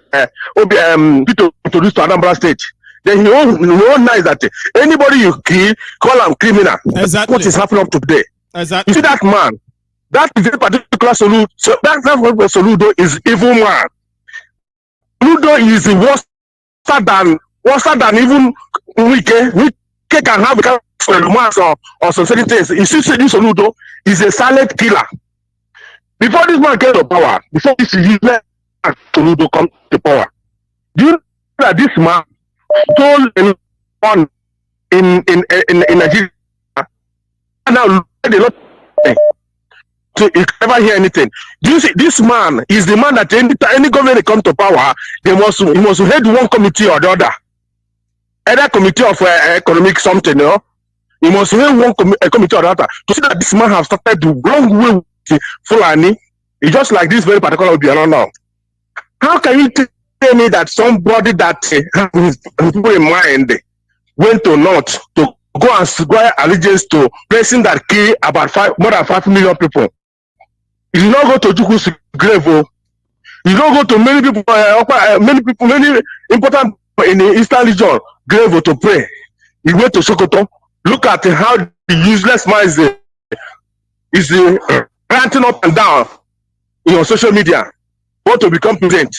introduce to Anambra State. Then he recognized that anybody you kill, call a criminal. Exactly. That's what is happening up to today. Exactly. You see that man? That is a particular Soludo. So that's what Soludo is evil man. Soludo is worse than even Wike can have a kind of romance or some certain things. You see, this Soludo is a silent killer. Before this man came to power, before this useless Soludo come to power, do you know that this man stole a lot in Nigeria? And now look at a lot of things. So you never hear anything. Do you see, this man is the man that any government come to power, he must head one committee or the other. Either committee of economic something, you know? He must head one committee or the other. To see that this man have started the wrong way with Fulani, it's just like this very particular Obiano now. How can you tell me that somebody that has people in mind went to North to go and swear allegiance to placing that kill about more than 5 million people? You did not go to Juku's grave. You did not go to many important people in the Eastern region grave to pray. You went to Sokoto. Look at how the useless man is ranting up and down in your social media. Want to become president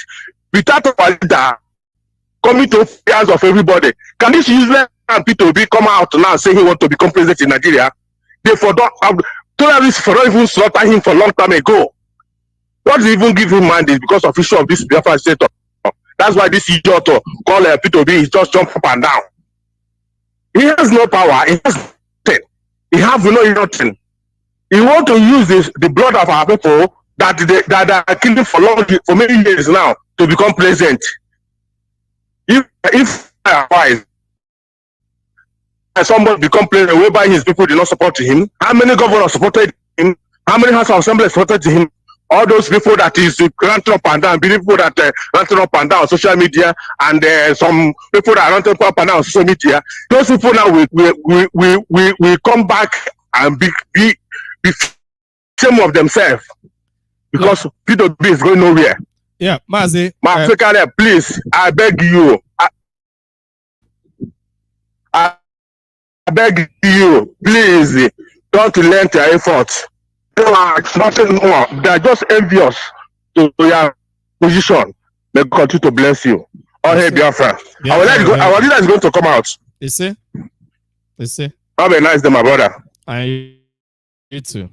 without a leader coming to ears of everybody. Can this useless man P2B come out now and say he want to become president in Nigeria? They terrorists for not even slaughter him for a long time ago. What did even give him mandate because of issue of this Biafra state? That's why this idiot called P2B is just jump up and down. He has no power. He has nothing. He has nothing. He want to use the blood of our people that are killing for many years now to become president. If otherwise somebody become president whereby his people did not support him, how many governors supported him? How many House of Assembly supported him? All those people that is ranting up and down, people that ranting up and down on social media, and some people that are ranting up and down on social media, those people now will come back and be ashamed of themselves because P2B is going nowhere. Yeah, Mazi. Africa, please, I beg you. I beg you, please, don't lend your efforts. They are nothing more. They are just envious to your position. May God continue to bless you. Oh, hey, Biafra. Our leader is going to come out. You see? You see? Have a nice day, my brother. And you too.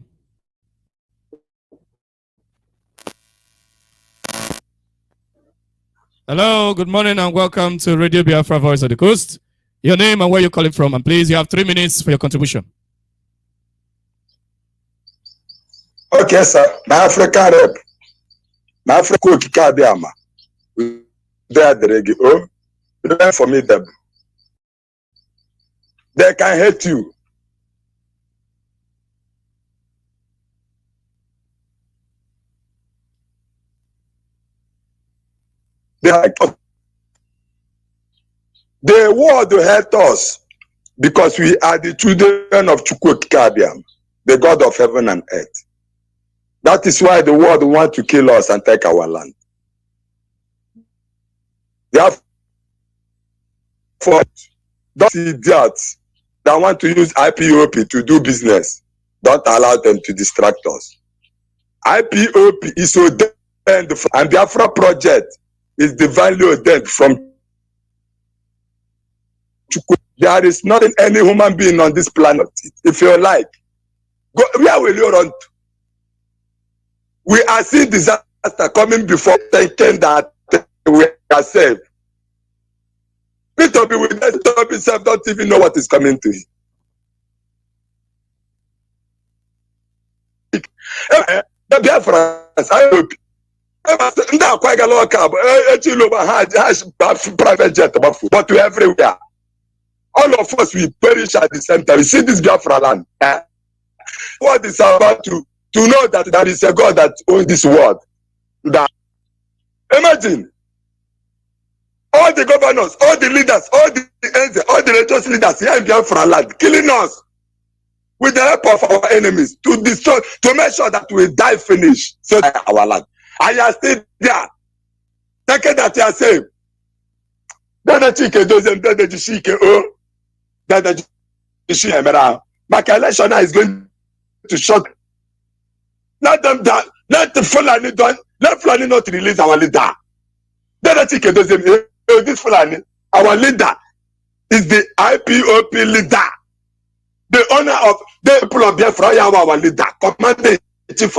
Hello, good morning and welcome to Radio Biafra Voice of the Coast. Your name and where you're calling from, and please, you have 3 minutes for your contribution. Okay, sir. Na Africa rep. Na Africa okike abịama. They are the reggae. Oh, they're formidable. They can hate you. The world will hate us because we are the children of Chukwu Kabiam, the God of heaven and earth. That is why the world wants to kill us and take our land. Therefore, those idiots that want to use IPOP to do business, don't allow them to distract us. IPOP is ordained, and Biafra project is divinely ordained from Chukwu. There is not any human being on this planet. If you like, go, where will you run to? We are seeing disaster coming before thinking that we are safe. Peter with that top himself don't even know what is coming to him. The Biafrans, I hope. Private jet, but we everywhere. All of us we perish at the center. We see this Biafra land. What is about to know that there is a God that owns this world. That imagine all the governors, all the leaders, all the religious leaders here in Biafra land killing us with the help of our enemies to destroy, to make sure that we die finish so that our land. And you are still there, thinking that you are safe. Then the chicken doesn't, then the chicken, oh, then the chicken, my election is going to shut. Let them down, let the Fulani done, let Fulani not release our leader. Then the chicken doesn't, this Fulani, our leader is the IPOP leader. The owner of the people of Biafra, our leader, commander chief.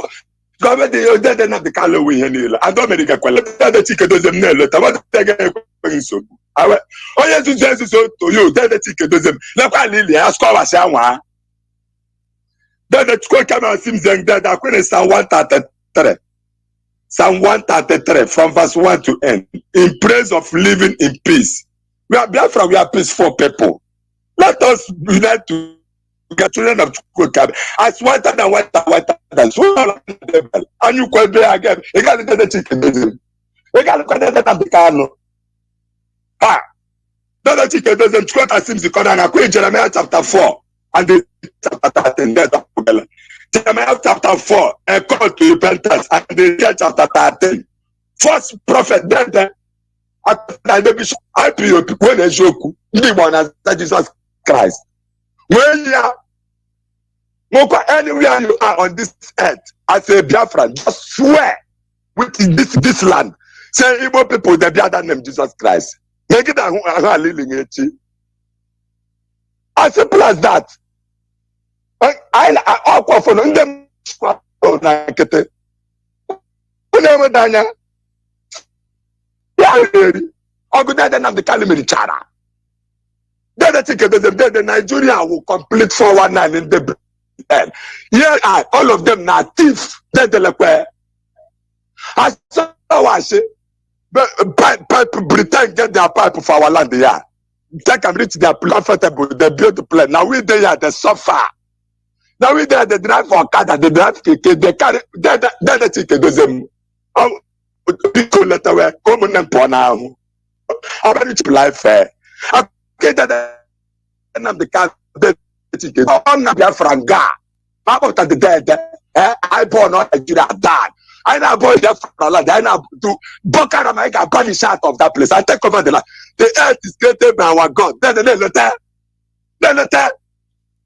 Government they not the color we here. I don't make a quality. The chicken doesn't know. What they so. Oh yes, you say so to you. Then the chicken doesn't. Look at Lily. Ask our Shawa. Then the chicken come and seems that the Queen Psalm 133. Psalm 133 from verse 1 to end. In praise of living in peace. We are Biafra. We are peaceful people. Let us unite to get children of Chukwu as whiter than so and you could be again. You got to get the chicken. You got to get the cano. Ah, the chicken doesn't quote as seems the Quran. I Jeremiah chapter 4 and the chapter 13. Jeremiah chapter 4 a call to repentance and the chapter 13. First prophet then the bishop IPOP when they joke the one as Jesus Christ. When you are anywhere you are on this earth, as a Biafran, just swear with this land. Say Igbo people, they bear that name Jesus Christ. Make it as simple as that. I offer them. The Nigeria will complete 419 in the here are all of them now thieves. Then the I saw I say Britain get their pipe for our land here. They can reach their profitable, they build the plan. Now we there they suffer. Now we there they drive for car, they drive keke, they carry they take them. Oh, people let away come on for now. How many people life fair? Okay, that and the car I'm not Biafran guy. About the dead, I born on Nigeria died. I now go there for land. I now do Bokara Maika banish out of that place. I take over the land. The earth is created by our God. Then the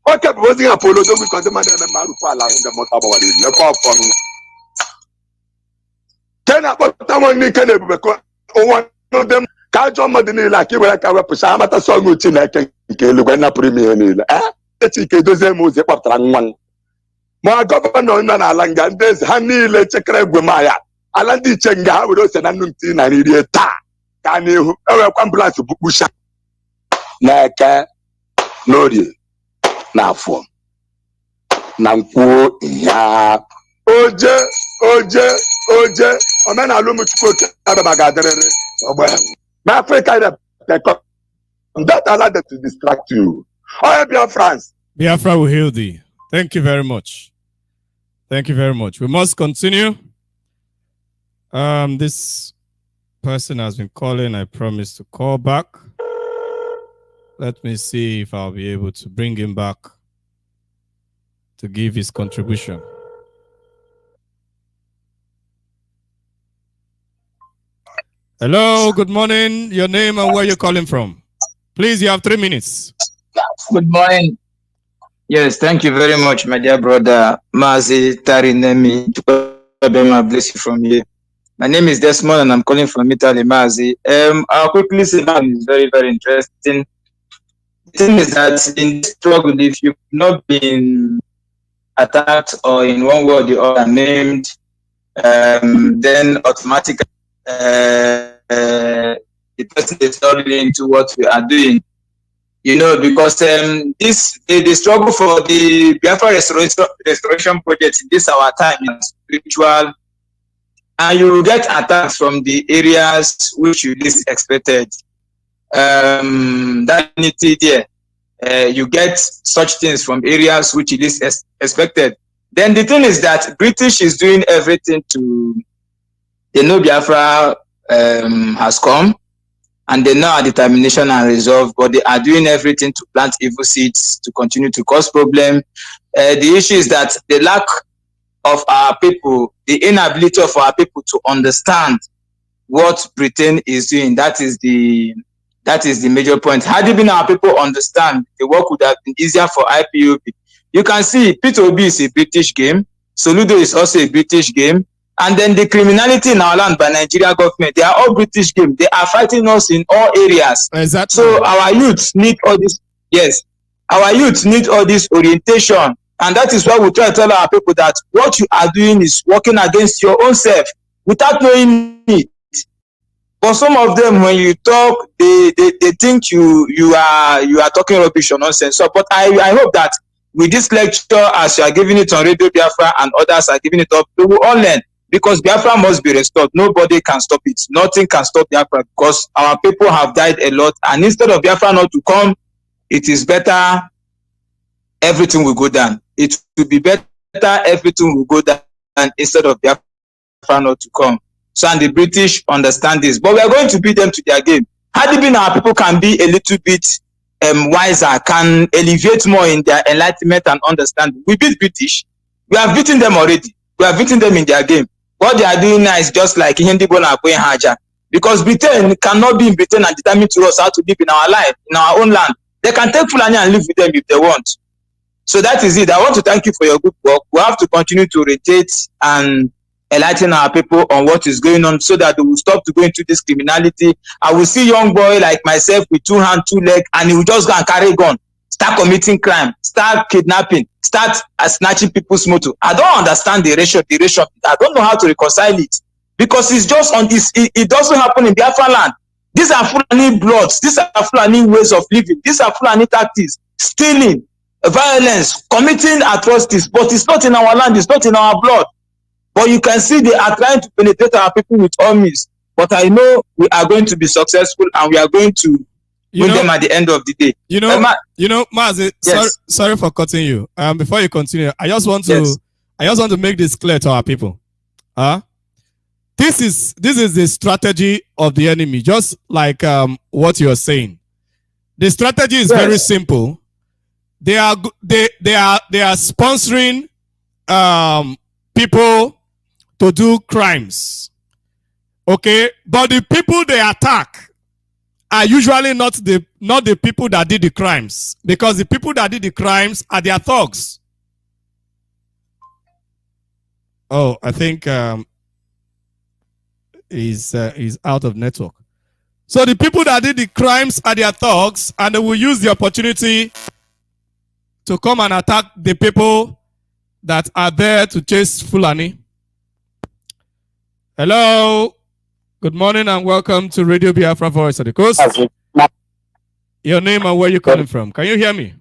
okay, was the Apollo because the man and the Marupala in the Motabawari, the power from Kena, but someone can because one of them can't jump the like you like our Pasamata song which in like a Luana Premier. Eh? It's a dozen moves up one. My governor in Alanga, there's Honey Lechekre Gumaya. Alandi Chenga, with us and Anuntin and idiot. Can you come blast to Busha? Naka, Nori. Now for Nampo, ya Oje, Omen Alumu to put out of my gathering. My Africa, that allowed them to distract you. Oh, Biafra France. Biafra will heal thee. Thank you very much. Thank you very much. We must continue. This person has been calling. I promise to call back. Let me see if I'll be able to bring him back to give his contribution. Hello, good morning. Your name and where you're calling from. Please, you have 3 minutes. Good morning. Yes, thank you very much, my dear brother Mazi Tarinemi. Bless you from here. My name is Desmond and I'm calling from Italy, Mazi. I'll quickly say now is very, very interesting. The thing is that in this struggle, if you've not been attacked or in one word or the other named, then automatically the person is not really into what we are doing. You know, because the struggle for the Biafra restoration project in this our time is spiritual, and you will get attacks from the areas which you least expected. That unity there, you get such things from areas which you least expected. Then the thing is that British is doing everything to, they know Biafra has come. And they know our determination and resolve, but they are doing everything to plant evil seeds to continue to cause problem. The issue is that the lack of our people, the inability of our people to understand what Britain is doing. That is the major point. Had it been our people understand, the work would have been easier for IPOB. You can see P2B is a British game. Soludo is also a British game. And then the criminality in our land by Nigeria government, they are all British game. They are fighting us in all areas. Exactly. So our youth need all this. Yes, our youth need all this orientation. And that is why we try to tell our people that what you are doing is working against your own self without knowing it. For some of them, when you talk, they think you are talking rubbish or nonsense. So, but I hope that with this lecture, as you are giving it on Radio Biafra and others are giving it up, we will all learn. Because Biafra must be restored. Nobody can stop it. Nothing can stop Biafra because our people have died a lot. And instead of Biafra not to come, it is better everything will go down. It will be better everything will go down instead of Biafra not to come. So, and the British understand this. But we are going to beat them to their game. Had it been our people can be a little bit wiser, can elevate more in their enlightenment and understanding. We beat British. We have beaten them already. We have beaten them in their game. What they are doing now is just like Hindi Bola Apoy Haja. Because Britain cannot be in Britain and determine to us how to live in our life, in our own land. They can take Fulani and live with them if they want. So that is it. I want to thank you for your good work. We have to continue to rotate and enlighten our people on what is going on so that they will stop to go into this criminality. I will see young boy like myself with 2 hands, 2 legs, and he will just go and carry a gun, start committing crime, start kidnapping, start snatching people's motor. I don't understand the ratio. I don't know how to reconcile it because it's just on this. It doesn't happen in Biafra land. These are Fulani bloods. These are Fulani ways of living. These are Fulani tactics, stealing, violence, committing atrocities. But it's not in our land. It's not in our blood. But you can see they are trying to penetrate our people with all means. But I know we are going to be successful and we are going to win them at the end of the day. Mazi, yes. sorry for cutting you. Before you continue, I just want to make this clear to our people. This is the strategy of the enemy, just like what you're saying. The strategy is very simple. They are sponsoring people to do crimes. Okay, but the people they attack are usually not the people that did the crimes, because the people that did the crimes are their thugs. Oh, I think he's out of network. So the people that did the crimes are their thugs, and they will use the opportunity to come and attack the people that are there to chase Fulani. Hello. Good morning and welcome to Radio Biafra Voice of the Coast. Your name and where you calling from? Can you hear me?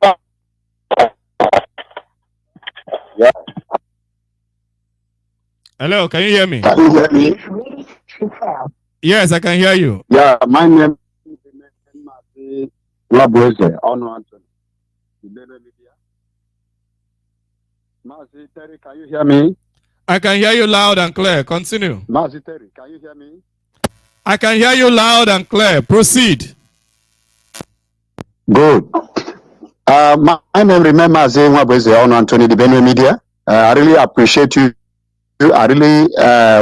Yeah. Hello, can you hear me? Can you hear me? Yes, I can hear you. Yeah, my name is Labweze. Mazi Terry, can you hear me? I can hear you loud and clear. Continue. Mazi Terry, can you hear me? I can hear you loud and clear. Proceed. Good. My name remembers Labweze on Anthony the Benue Media. I really appreciate you. I really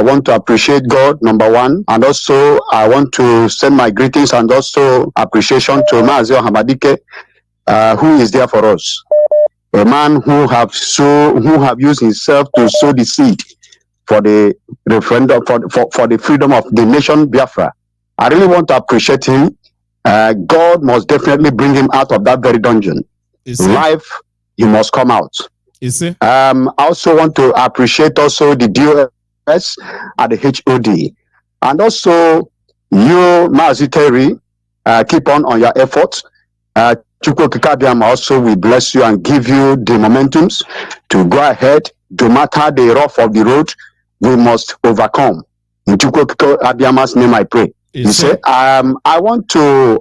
want to appreciate God, number one, and also I want to send my greetings and also appreciation to Mazio Hamadike, who is there for us. A man who have used himself to sow the seed for the referendum for the freedom of the nation Biafra. I really want to appreciate him. God must definitely bring him out of that very dungeon. Life, he must come out. You see? I also want to appreciate also the DOS at the HOD, and also you, Mazi Terry, keep on your efforts. Chukwu Kikabiam also will bless you and give you the momentums to go ahead. No matter the rough of the road, we must overcome. In Chukwu Kikabiam's name, I pray. You say, I want to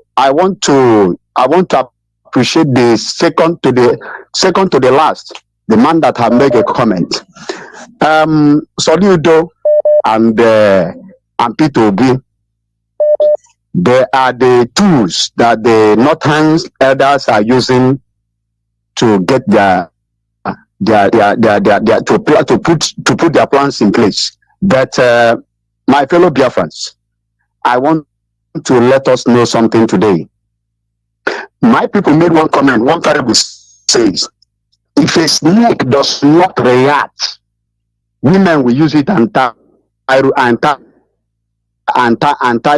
appreciate the second to the last. The man that have made a comment. Soludo and Peter Obi, they are the tools that the Northern elders are using to get their to put their plans in place. But my fellow Biafrans, I want to let us know something today. My people made one comment. One parable says, if a snake does not react, women will use it and tie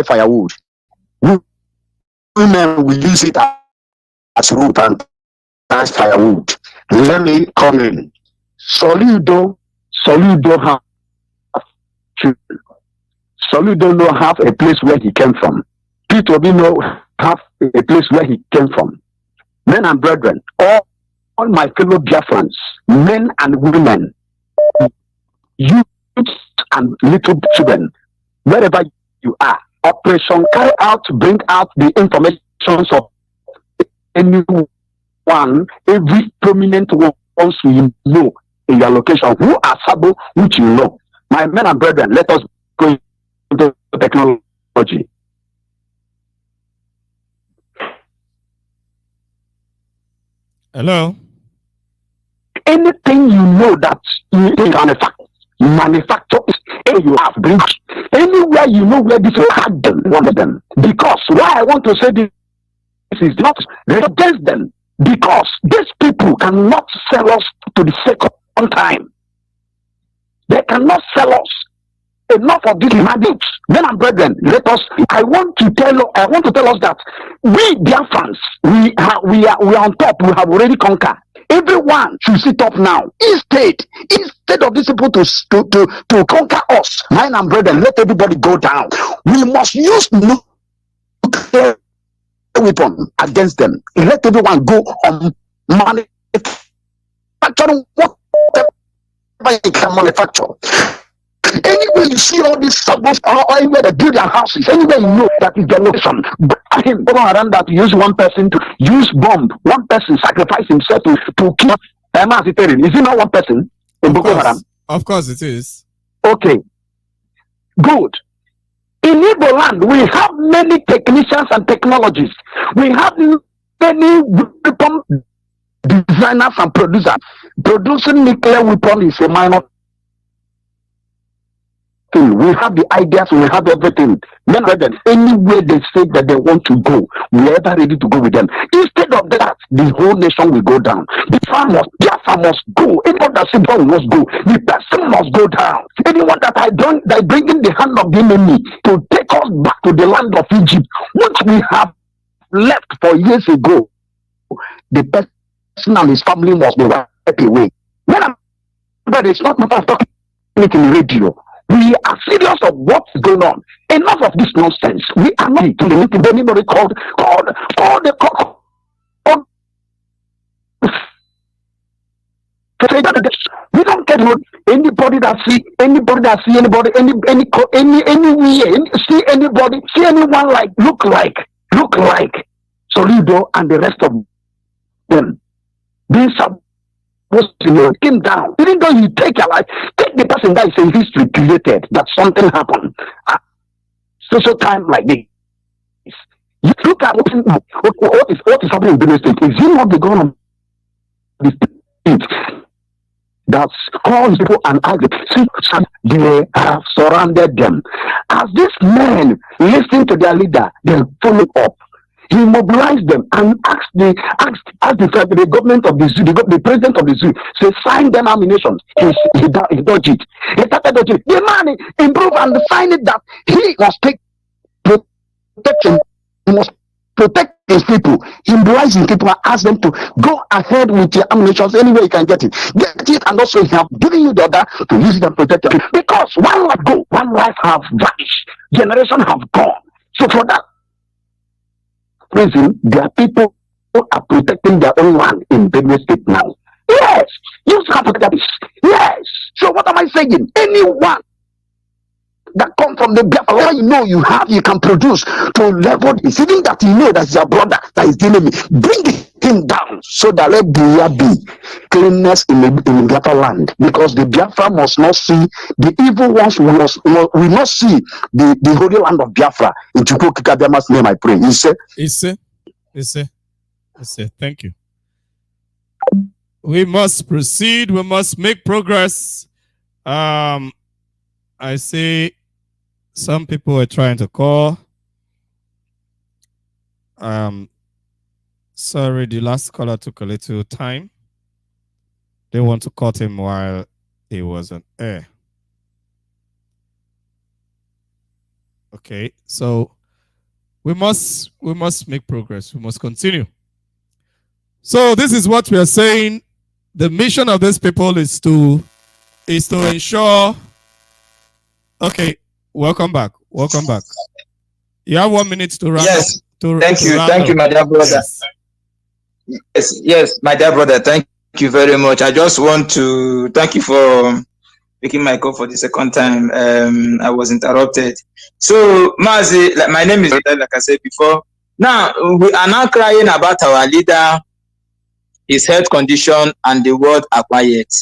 firewood. Women will use it as rope and tie firewood. Let me come in. Soludo know have a place where he came from. Peter Obi know have a place where he came from. Men and brethren, all my fellow Biafrans, men and women, youth and little children, wherever you are, operation carry out to bring out the information of anyone, every prominent one you know in your location, who are Sabo, which you know. My men and brethren, let us go into technology. Hello. Anything you know that you manufacture, you have bring anywhere you know where this will happen, one of them. Because why I want to say this is not against them, because these people cannot sell us to the second time. They cannot sell us. Enough of this mandate. Men and brethren, let us. I want to tell us that we Biafrans, we are on top. We have already conquered. Everyone should sit up now. Instead of these people to conquer us, men and brethren, let everybody go down. We must use nuclear weapon against them. Let everyone go on manufacturing whatever you can manufacture. Anywhere you see all these suburbs, or anywhere they build their houses, anywhere you know that is their location, go around that, use one person to use bomb, one person sacrifice himself to kill. Is it not one person in Boko Haram? Of course it is. Okay. Good. In Igbo land, we have many technicians and technologies. We have many weapon designers and producers. Producing nuclear weapon is a minor We have the ideas, we have everything. Men rather anywhere they say that they want to go, we are ever ready to go with them. Instead of that, the whole nation will go down. The farmers, Biafra must go. Anyone that says must go, the person must go down. Anyone that I don't that bring in the hand of the enemy to take us back to the land of Egypt, which we have left for years ago, the person and his family must be wiped away. But it's not matter of talking it in radio. We are serious of what's going on. Enough of this nonsense. We are not to the meeting. Anybody called the we don't get anybody that see anybody anywhere see anybody see anyone like look like Solido and the rest of them being came down. Even though you take your life, take the person that is in history created that something happened. Social time like this. You look at what is happening in Benue State. Is it not the government of the state that calls people and asks they have surrounded them? As these men listen to their leader, they follow up. He mobilized them and asked the government of the zoo, the president of the zoo, say sign them nominations. He dodged it. He started dodging it. The man improved and decided that he must take protection. He must protect his people. He mobilized his people and asked them to go ahead with your ammunitions anywhere you can get it. Get it, and also he have given you the order to use it and protect your people. Because one life go, one life have vanished. Generation have gone. So for that reason, their people are protecting their own land in Benue State now. Yes, you have to protect this. Yes. So what am I saying? Anyone that come from the Biafra, you can produce to level this. Even that that's your brother that is dealing with, bring him down so that let there be cleanness in the Biafra land. Because the Biafra must not see the evil ones. We not see the holy land of Biafra. In Chukwu Kikabiyama's name, I pray. Thank you. We must proceed. We must make progress. I see some people are trying to call. Sorry, the last caller took a little time. They want to cut him while he was on air. Okay, so we must make progress. We must continue. So this is what we are saying. The mission of these people is to ensure. Okay, welcome back. You have 1 minute to wrap. Yes. Thank you, my dear brother. Yes, my dear brother. Thank you very much. I just want to thank you for making my call for the second time. I was interrupted. So, Mazi, my name is, like I said before. Now, we are now crying about our leader, his health condition, and the world are quiet.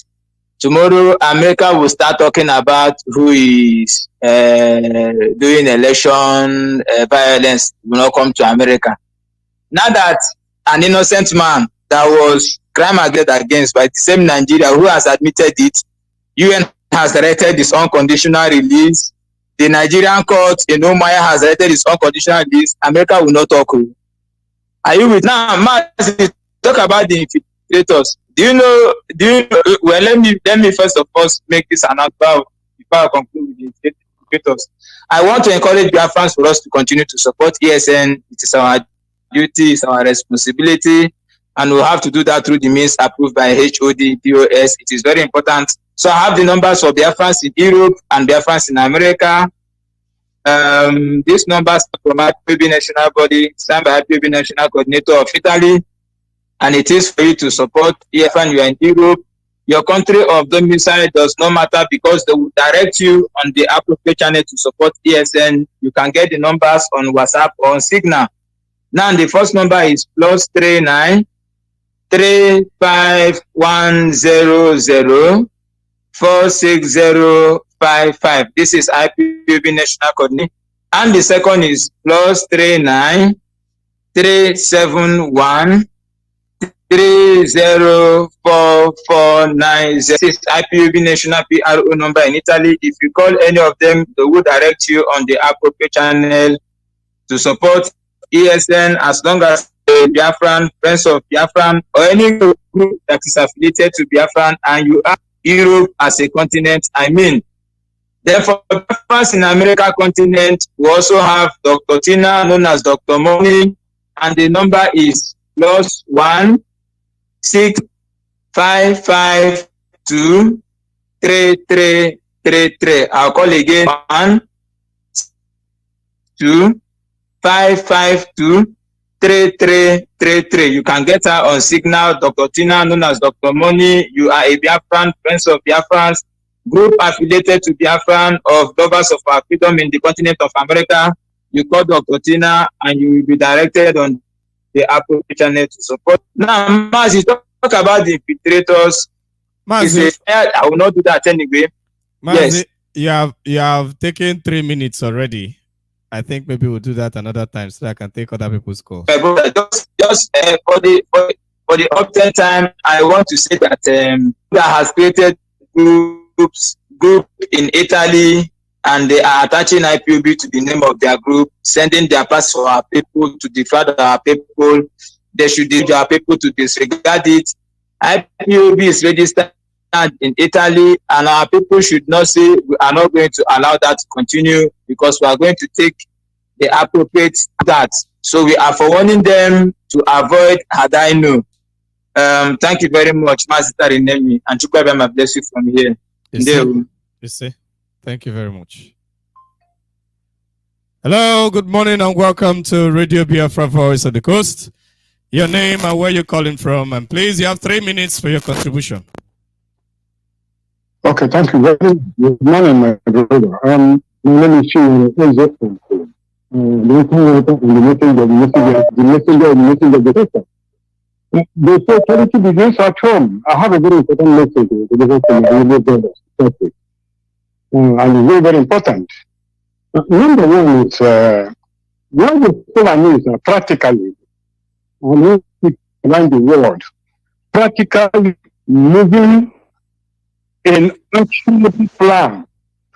Tomorrow, America will start talking about who is doing election violence will not come to America. Now that an innocent man that was crime against by the same Nigeria who has admitted it, UN has directed his unconditional release. The Nigerian court in Umaya has directed his unconditional release. America will not talk. Are you with now? Talk about the infiltrators. Do you know? Well, let me first of all make this announcement before I conclude with the infiltrators. I want to encourage Biafrans for us to continue to support ESN. It is our duty, it's our responsibility, and we'll have to do that through the means approved by HOD, POS. It is very important. So I have the numbers for Biafrans in Europe and Biafrans in America. These numbers are from IPB National Body, signed by IPB National Coordinator of Italy, and it is for you to support EFN. You are in Europe. Your country of domicile does not matter because they will direct you on the appropriate channel to support ESN. You can get the numbers on WhatsApp or on Signal. Now the first number is +39 35100 46055. This is IPB National Coordinator. And the second is +39 371 304496 IPOB national PRO number in Italy. If you call any of them, they will direct you on the appropriate channel to support ESN as long as Biafran, Friends of Biafran, or any group that is affiliated to Biafran and you have Europe as a continent, I mean. Then for Biafrans in America continent, we also have Dr. Tina, known as Dr. Money, and the number is +1-6-552-3333. I'll call again 1-2-552-3333. You can get her on Signal. Dr. Tina, known as Dr. Money, you are a Biafran, Friends of Biafrans, group affiliated to Biafran of lovers of our freedom in the continent of America. You call Dr. Tina and you will be directed on the appropriate channel to support. Now, Maz, you talk about the infiltrators. I will not do that anyway. Mazi, yes. You have taken 3 minutes already. I think maybe we'll do that another time so I can take other people's calls. Just for the update time, I want to say that that has created group in Italy, and they are attaching IPOB to the name of their group, sending their parts for our people to defraud our people. They should teach our people to disregard it. IPOB is registered in Italy, and our people should not say we are not going to allow that to continue because we are going to take the appropriate that. So we are forewarning them to avoid Hadainu. Thank you very much, Master Renemi, and Chukwabema bless you from here. Yes, thank you very much. Hello, good morning, and welcome to Radio Biafra Voice of the Coast. Your name and where you're calling from, and please, you have 3 minutes for your contribution. Okay, thank you very much. Good morning, my brother. Let me see the messenger of the paper. The security begins at home. I have a very important message to deliver to my brothers. And it's very, very important. Number one is what the Sudanese are practically around the world, practically moving an actionable plan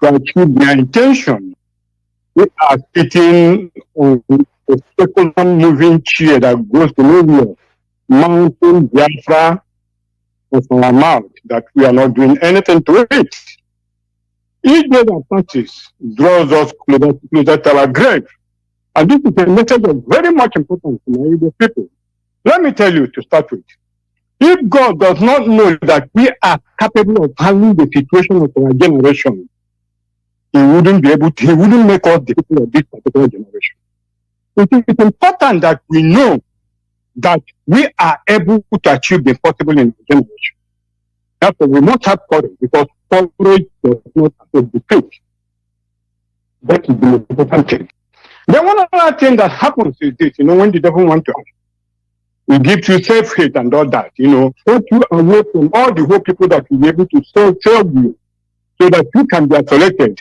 to achieve their intention. We are sitting on a circular moving chair that goes to nowhere, mounting Biafra of our mouth that we are not doing anything to it. Each day that passes draws us closer to our grave. And this is a message of very much importance to my Igbo people. Let me tell you to start with. If God does not know that we are capable of handling the situation of our generation, He wouldn't be able to, He wouldn't make us the people of this particular generation. It is important that we know that we are able to achieve the impossible in our generation. Therefore, we must have courage because courage does not affect the faith. That is the important thing. Then one other thing that happens is this, when the devil wants to have, he gives you self-hate and all that, put you away from all the whole people that will be able to serve you so that you can be isolated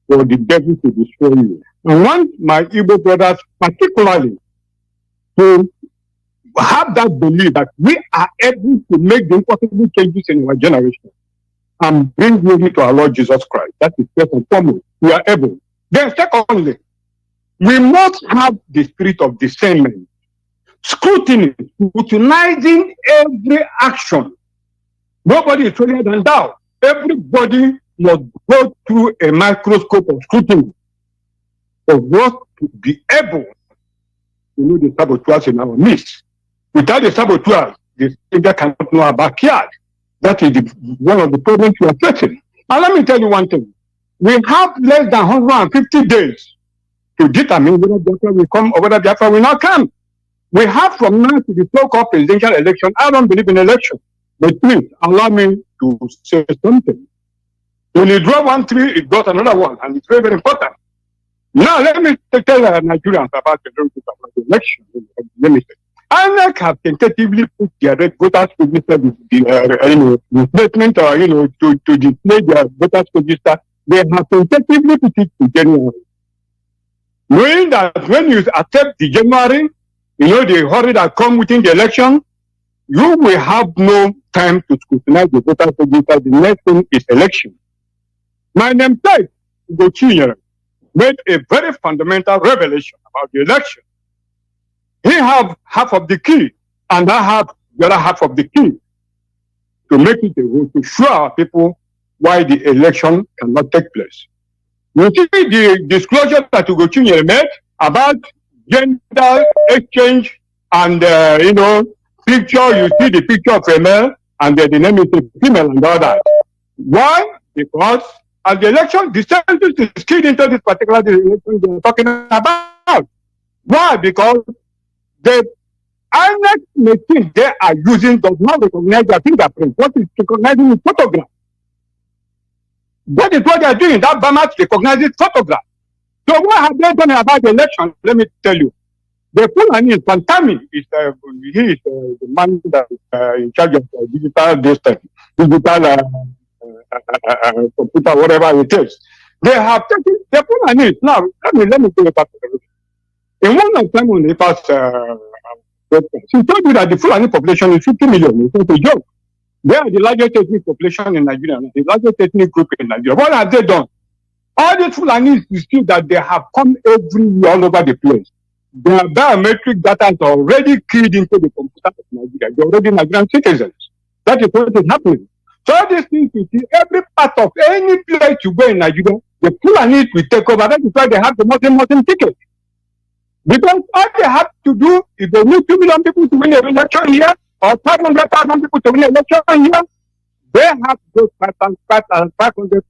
for the devil to destroy you. I want my Igbo brothers particularly to have that belief that we are able to make the impossible changes in our generation and bring glory to our Lord Jesus Christ. That is first and foremost. We are able. Then secondly, we must have the spirit of discernment, scrutiny, scrutinizing every action. Nobody is holier than thou. Everybody must go through a microscope of scrutiny of what to be able to know the saboteurs in our midst. Without the saboteurs, the stranger cannot know our backyard. That is one of the problems we are facing. And let me tell you one thing. We have less than 150 days to determine whether Biafra will come or whether Biafra will not come. We have from now to the so-called presidential election. I don't believe in election. But please, allow me to say something. When you draw one tree, it draws another one. And it's very, very important. Now, let me tell Nigerians about the election. Let me say. INEC have tentatively put their voters register statement to display their voters register. They have tentatively put it to January. Knowing that when you accept the January, the hurry that come within the election, you will have no time to scrutinize the voter register. The next thing is election. My namesake, Gochinyere, made a very fundamental revelation about the election. He have half of the key, and I have the other half of the key to make it a vote to show our people why the election cannot take place. You see the disclosure that Ugochinyere made about gender exchange and, picture, you see the picture of a male and the name is a female and all that. Why? Because at the election, the census is keyed into this particular election we're talking about. Why? Because the INEC machine they are using does not recognize their fingerprint. What is recognizing is photograph. That is what they are doing. That Bamat recognizes photograph. So what have they done about the election? Let me tell you. The Fulani is Pantami. He is the man that is in charge of digital digital computer, whatever it is. They have taken the Fulani. Now, let me tell you about the in one of them on the past, she told you that the Fulani population is 50 million. It's not a joke. They are the largest ethnic population in Nigeria, the largest ethnic group in Nigeria. What have they done? All these Fulani is still that they have come everywhere all over the place. Their biometric data is already keyed into the computer of Nigeria. They're already Nigerian citizens. That is what is happening. So all these things you see, every part of any place you go in Nigeria, the Fulani will take over. That is why they have the Muslim ticket. Because all they have to do is they need 2 million people to win an election here, or 500,000 people to win an election here. They have those 500,000.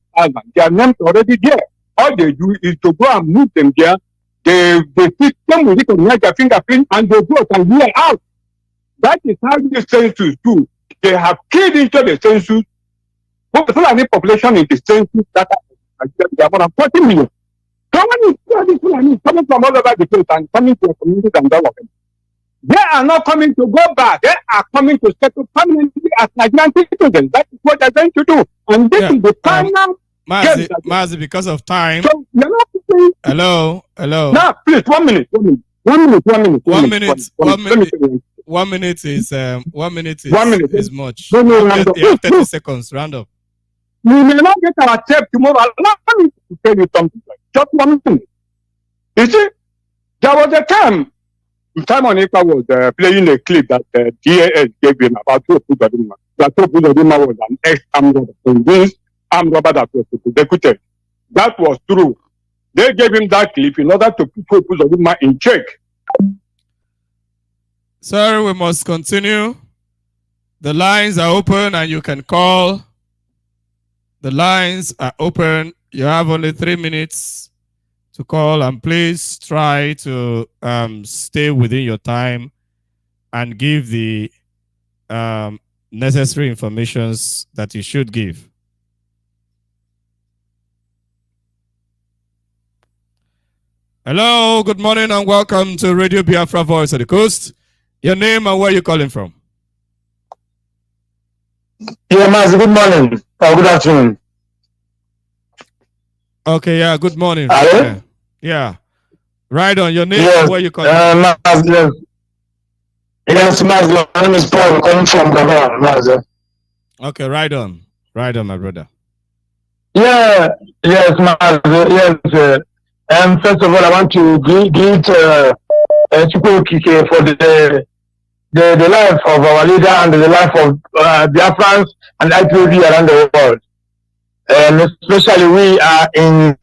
Their names already there. All they do is to go and move them there. The system will recognize their fingerprint and they vote and hear out. That is how the census do. They have keyed into the census. The Fulani population in the census that are more than 40 million. So when you see these Fulani coming from all over the place and coming to a community and development, they are not coming to go back. They are coming to settle permanently as Nigerian citizens. That is what they're going to do. And this is the final Mazi, because of time. So you're not saying, hello. No, please, 1 minute. 1 minute is much. You have 30 seconds. Round up. We may not get our tape tomorrow. Allow me to tell you something. Just 1 minute. You see, there was a time Simon Ekpa was playing a clip that DAS gave him about Topu Zodima. That Topu Zodima was an ex-armed robber. So this armed robber that was executed. That was true. They gave him that clip in order to put Topu Zodima in check. Sir, we must continue. The lines are open and you can call. The lines are open. You have only 3 minutes to call, and please try to stay within your time and give the necessary informations that you should give. Hello, good morning and welcome to Radio Biafra Voice of the Coast. Your name and where you're calling from? Yeah, Mazi, good morning or good afternoon. Okay, yeah, good morning. Hello? Yeah. Right on, your name and where you're calling from? Yes, Mazi, my name is Paul, calling from Gabon, Mazi. Okay, right on. Right on, my brother. Yeah, yes, Mazi, yes. First of all, I want to greet Chukwu Okike for the life of our leader and the life of Biafrans and IPOB around the world. And especially we in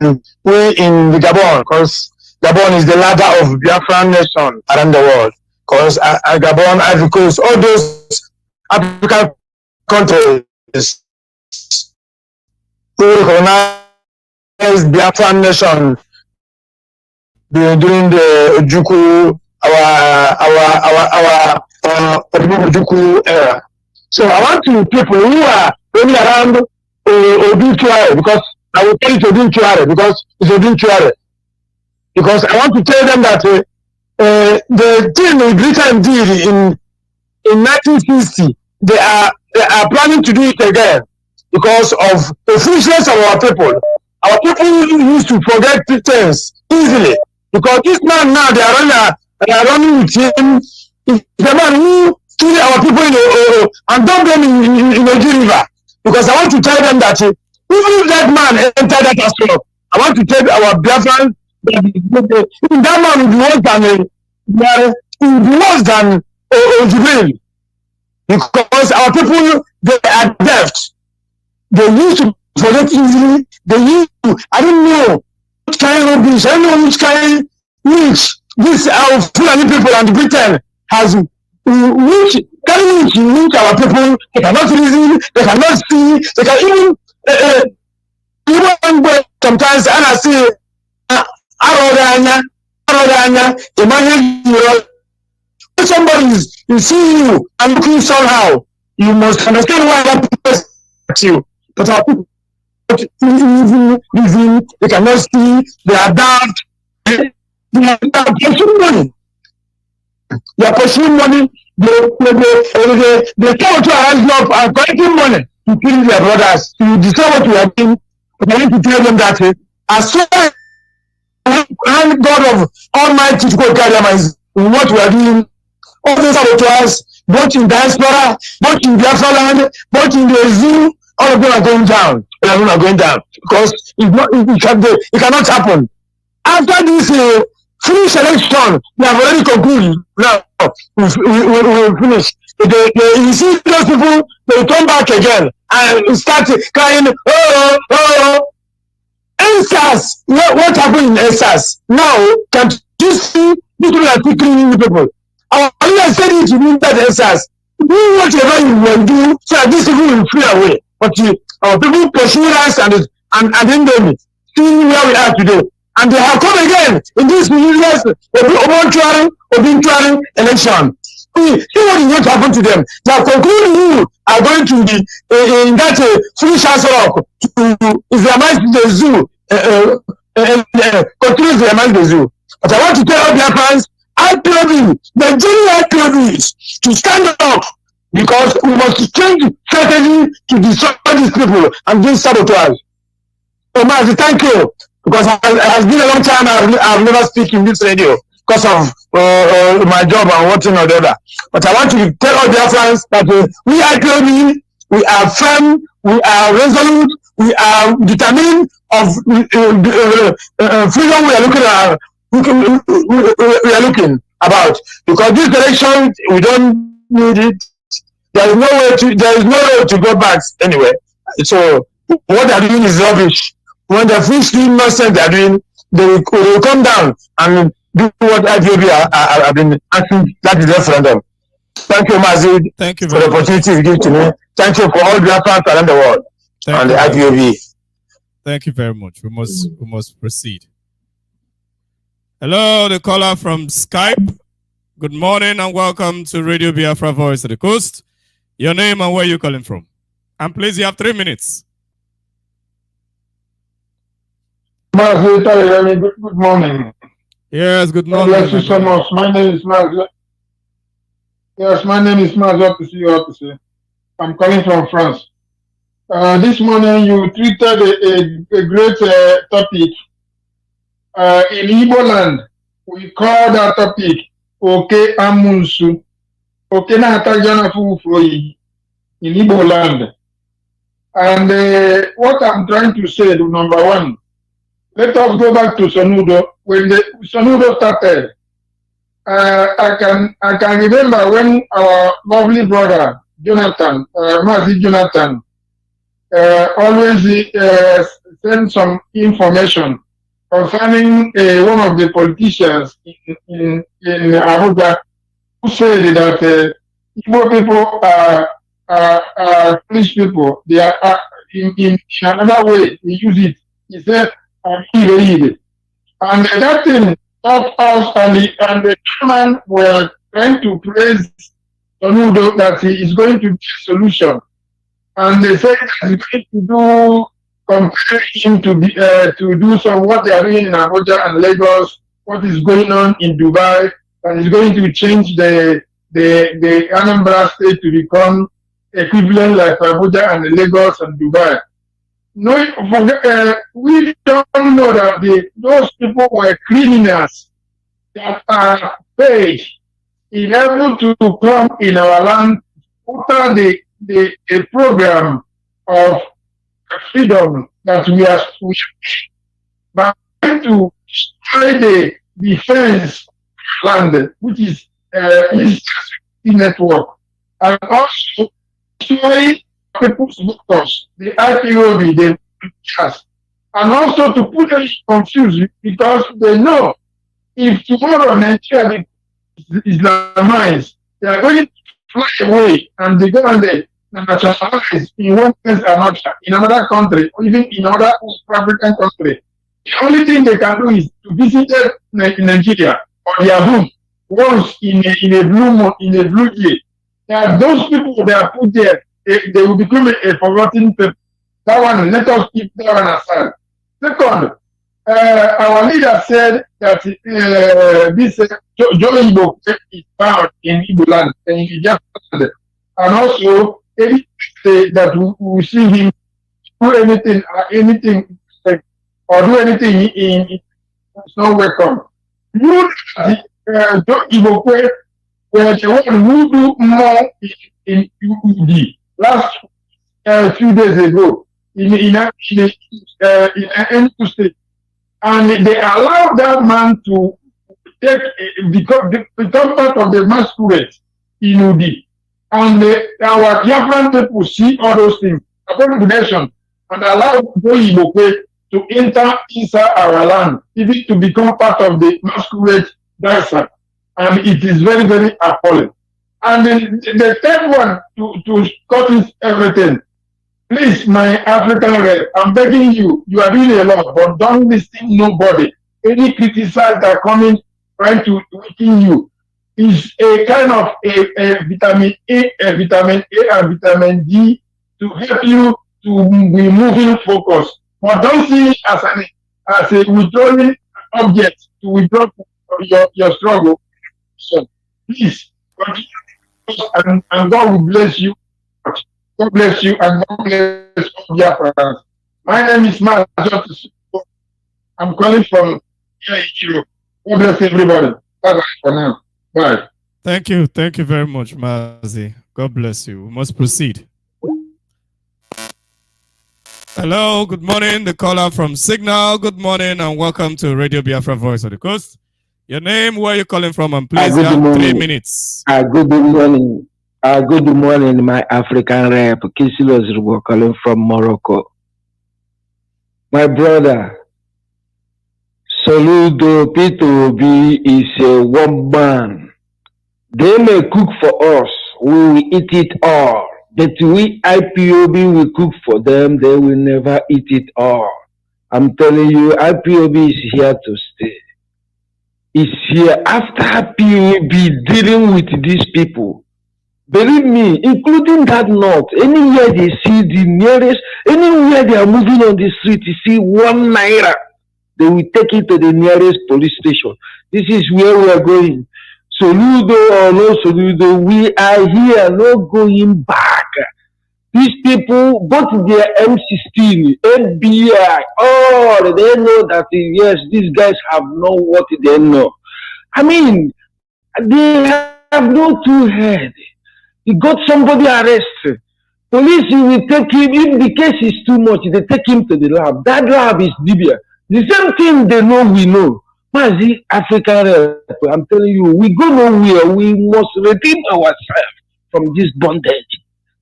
the Gabon, because Gabon is the ladder of Biafran nation around the world. Because Gabon, Ivory Coast, all those African countries who recognize Biafran nation during the Ojukwu, our Ojukwu era. So I want to people who are running around Odinchuare, because I will tell you Odinchuare because it's Odinchuare. Because I want to tell them that the thing Britain did in 1960, they are planning to do it again because of the foolishness of our people. Our people used to forget things easily. Because this man now, they are running with him. Is the man who kill our people and dump them in Oji River. Because I want to tell them that even if that man entered that hospital, I want to tell our Biafran that that man will be worse than Oji, because our people, they are deaf. They used to forget easily. They used to, I don't know which kind of this, I don't know which kind which this our Fulani people and Britain has which our people, they cannot reason, they cannot see, they can even sometimes and I see imagine when somebody is seeing you and looking somehow, you must understand why that person at you. But our people they cannot see, they are daft, they are pursuing money. They are pursuing money, they come to rise up and collecting money to kill their brothers, to destroy what we are doing. But I need to tell them that as far as God of Almighty to go carry them is what we are doing, all these saboteurs, both in diaspora, both in Biafra land, both in the zoo, all of them are going down. All of them are going down because it cannot happen. After this free selection, we have already concluded. Now we finished. You see those people, they come back again and start crying, oh. NSAS, what happened in NSAS? Now, can you see people are killing the people? Our leader said it to that NSAS. Do whatever you will do so that these people will flee away. But our people pursue us and then see where we are today. And they have come again in this years obituary election. See what is going to happen to them. They are concluding who are going to be in that free chancellor to Islamize the zoo, continue to Islamize the zoo. But I want to tell all their fans, IPOB, the genuine IPOB is to stand up because we must change strategy to destroy these people and these saboteurs. Omar, thank you, because it has been a long time I've never speak in this radio because of my job and one thing or the other. But I want to tell all their fans that we IPOB, we are firm, we are resolute, we are determined of freedom we are looking at. We are looking about, because this election we don't need it. There is no way to go back anyway. So what they are doing is rubbish. When the free stream nonsense they are doing, they will come down and do what IPOB have been asking. That is referendum. Thank you, Mazid. Thank you for the opportunity you give to me. Thank you for all the fans around the world and the IPOB. Thank you very much. We must proceed. Hello, the caller from Skype. Good morning and welcome to Radio Biafra Voice of the Coast. Your name and where you're calling from. And please, you have 3 minutes. Good morning. Yes, good morning. God bless you so much. My name is Maz. Yes, my name is Maz. What to see you, what to say. I'm calling from France. This morning you treated a great topic. In Igbo land, we call that topic Oke Amunsu. Oke na Atajana Fufuyi in Igbo land. And what I'm trying to say, number one, let us go back to Sonudo. When Sonudo started, I can remember when our lovely brother Jonathan, Mazi Jonathan, always send some information concerning one of the politicians in Aruba who said that Igbo people are foolish people. They are in another way. He used it. He said, and that thing of us and the chairman were trying to praise Sonudo that he is going to be a solution. And they said that he's going to do compare him to do some what they are doing in Abuja and Lagos, what is going on in Dubai, and is going to change the Anambra state to become equivalent like Abuja and Lagos and Dubai. No, we don't know that those people were criminals that are paid in able to come in our land after the program of freedom that we are by trying to destroy the defense land, which is East network, and also destroy people's voters, the IPOB, the just, and also to put them confused because they know if tomorrow Nigeria is Islamized, they are going to fly away and they go and they nationalize in one place or another, in another country, or even in other African country. The only thing they can do is to visit Nigeria or their home once in a blue month, in a blue year. Now, those people they are put there, they will become a forgotten people. That one, let us keep that one aside. Second, our leader said that this Joe Igbo is found in Igbo land, in Ijapan land. And also, that we will see him do anything, or do anything it's not welcome. You, Joe Igbo were the one who do more in UED last few days ago in Enugu State, and they allowed that man to become part of the masquerade in UD. And our Biafran people see all those things according to the nation and allow Igbo to enter inside our land, even to become part of the masquerade dancer. And it is very, very appalling. And the third one, to cut it everything, please, my African rep, I'm begging you, you are doing a lot, but don't listen to nobody. Any criticize that coming trying to weaken you is a kind of a vitamin A, vitamin A and vitamin D to help you to be moving focus. But don't see it as a withdrawing object to withdraw your struggle. So please continue, and God will bless you. God bless you and God bless all Biafrans. My name is Mark. I'm calling from here in Europe. God bless everybody. Bye for now. Bye. Thank you. Thank you very much, Mazi. God bless you. We must proceed. Hello, good morning. The caller from Signal. Good morning and welcome to Radio Biafra Voice of the Coast. Your name, where are you calling from, and please have 3 minutes. Good morning. Good morning, my African rep. Kisilos Rubo calling from Morocco. My brother, Soludo P2B is a one man. They may cook for us, we will eat it all. But we IPOB will cook for them, they will never eat it all. I'm telling you, IPOB is here to stay. It's here after IPOB dealing with these people. Believe me, including that north, anywhere they see the nearest, anywhere they are moving on the street, you see 1 naira, they will take it to the nearest police station. This is where we are going. Soludo or no Soludo, we are here, no going back. These people, both their M16, FBI, oh, they know that, yes, these guys have know what they know. I mean, they have no two heads. You got somebody arrested. Police will take him, if the case is too much, they take him to the lab. That lab is Libya. The same thing they know, we know. Mazi, African, I'm telling you, we go nowhere. We must redeem ourselves from this bondage.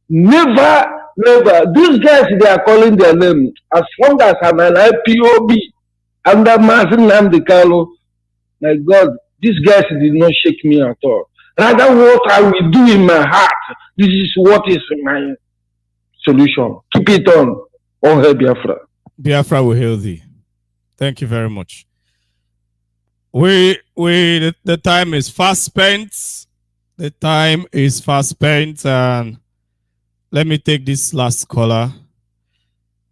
Never, never. These guys, they are calling their name. As long as I'm an IPOB under Mazin Namdekalo, my God, these guys did not shake me at all. Rather, what I will do in my heart, this is what is my solution. Keep it on. Oh, hey, Biafra. Biafra will heal thee. Thank you very much. The time is fast spent. The time is fast spent, and let me take this last caller.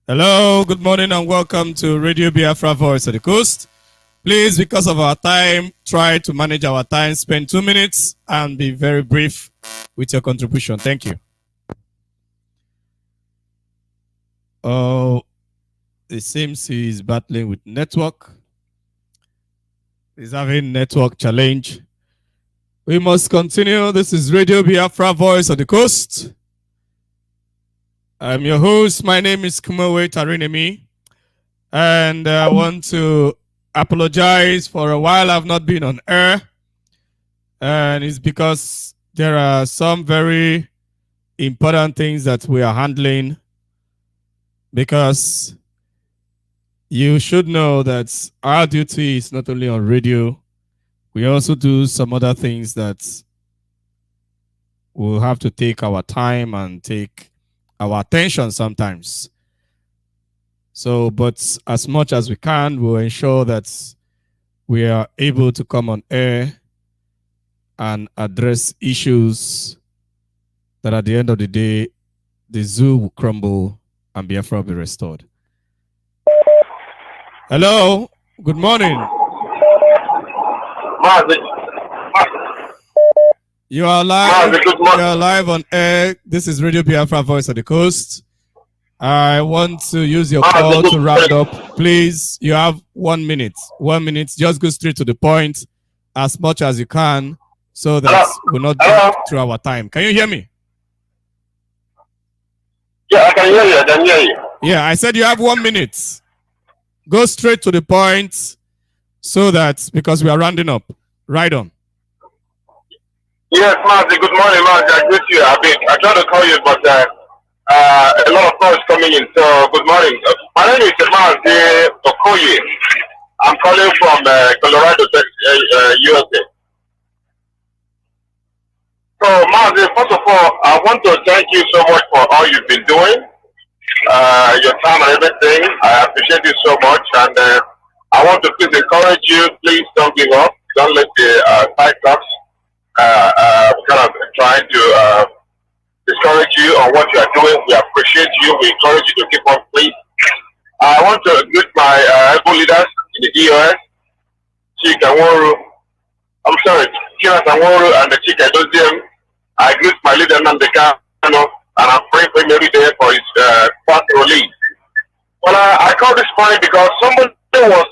Hello, good morning, and welcome to Radio Biafra Voice of the Coast. Please, because of our time, try to manage our time. Spend 2 minutes and be very brief with your contribution. Thank you. Oh, it seems he's battling with network. He's having network challenge. We must continue. This is Radio Biafra, Voice of the Coast. I'm your host. My name is Kumawe Tarinemi. And I want to apologize for a while I've not been on air. And it's because there are some very important things that we are handling. Because you should know that our duty is not only on radio, we also do some other things that will have to take our time and take our attention sometimes. So, but as much as we can, we'll ensure that we are able to come on air and address issues that at the end of the day, the zoo will crumble and Biafra will be restored. Hello, good morning. You are live. You are live on air. This is Radio Biafra, Voice of the Coast. I want to use your call to round up. Please, you have 1 minute. 1 minute. Just go straight to the point as much as you can so that we'll not jump through our time. Can you hear me? Yeah, I can hear you. I can hear you. Yeah, I said you have 1 minute. Go straight to the point so that, because we are rounding up. Right on. Yes, Mazi, good morning, Mazi. I greet you. I tried to call you, but a lot of noise coming in. So, good morning. My name is Mazi Okoye. I'm calling from Colorado, USA. So, Mazi, first of all, I want to thank you so much for all you've been doing, your time and everything. I appreciate you so much, and I want to please encourage you. Please don't give up. Don't let the side talks kind of trying to discourage you on what you are doing. We appreciate you. We encourage you to keep on, please. I want to greet my able leaders in the EOS, Chika Kira Sanworo and the Chika Doziem. I greet my leader Nandeka, and I'm praying for him every day for his fast release. Well, I called this morning because somebody was,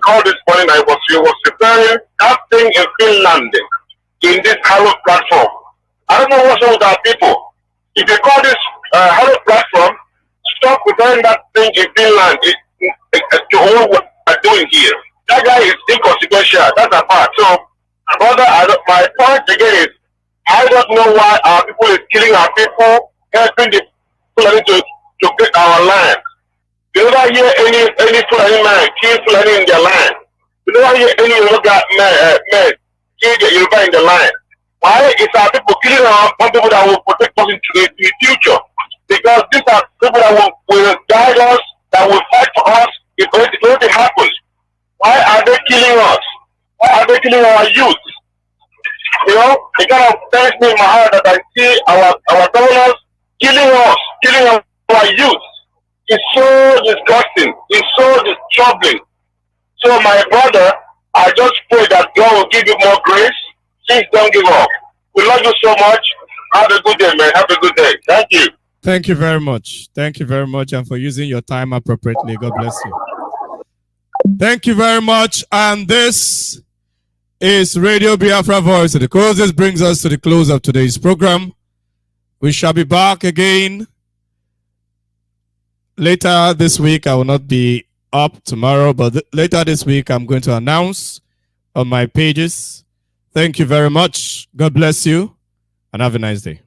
called this morning. I was preparing that thing in Finland in this Hello platform. I don't know what's wrong with our people. If you call this Hello platform, stop preparing that thing in Finland to hold what we're doing here. That guy is inconsequential. That's a part. So, brother, my point again is, I don't know why our people is killing our people, helping the Fulani to get our land. You never hear any Fulani man kill Fulani in their land. You never hear any Yoruba man kill the Yoruba in the land. Why is our people killing our people that will protect us in the future? Because these are people that will guide us, that will fight for us if anything happens. Why are they killing us? Why are they killing our youth? You know, it kind of pains me in my heart that I see our governors killing us, killing our youth. It's so disgusting. It's so troubling. So my brother, I just pray that God will give you more grace. Please don't give up. We love you so much. Have a good day, man. Have a good day. Thank you. Thank you very much. Thank you very much, and for using your time appropriately. God bless you. Thank you very much. And this is Radio Biafra Voice of the Coast. This brings us to the close of today's program. We shall be back again later this week. I will not be up tomorrow, but later this week I'm going to announce on my pages. Thank you very much. God bless you, and have a nice day.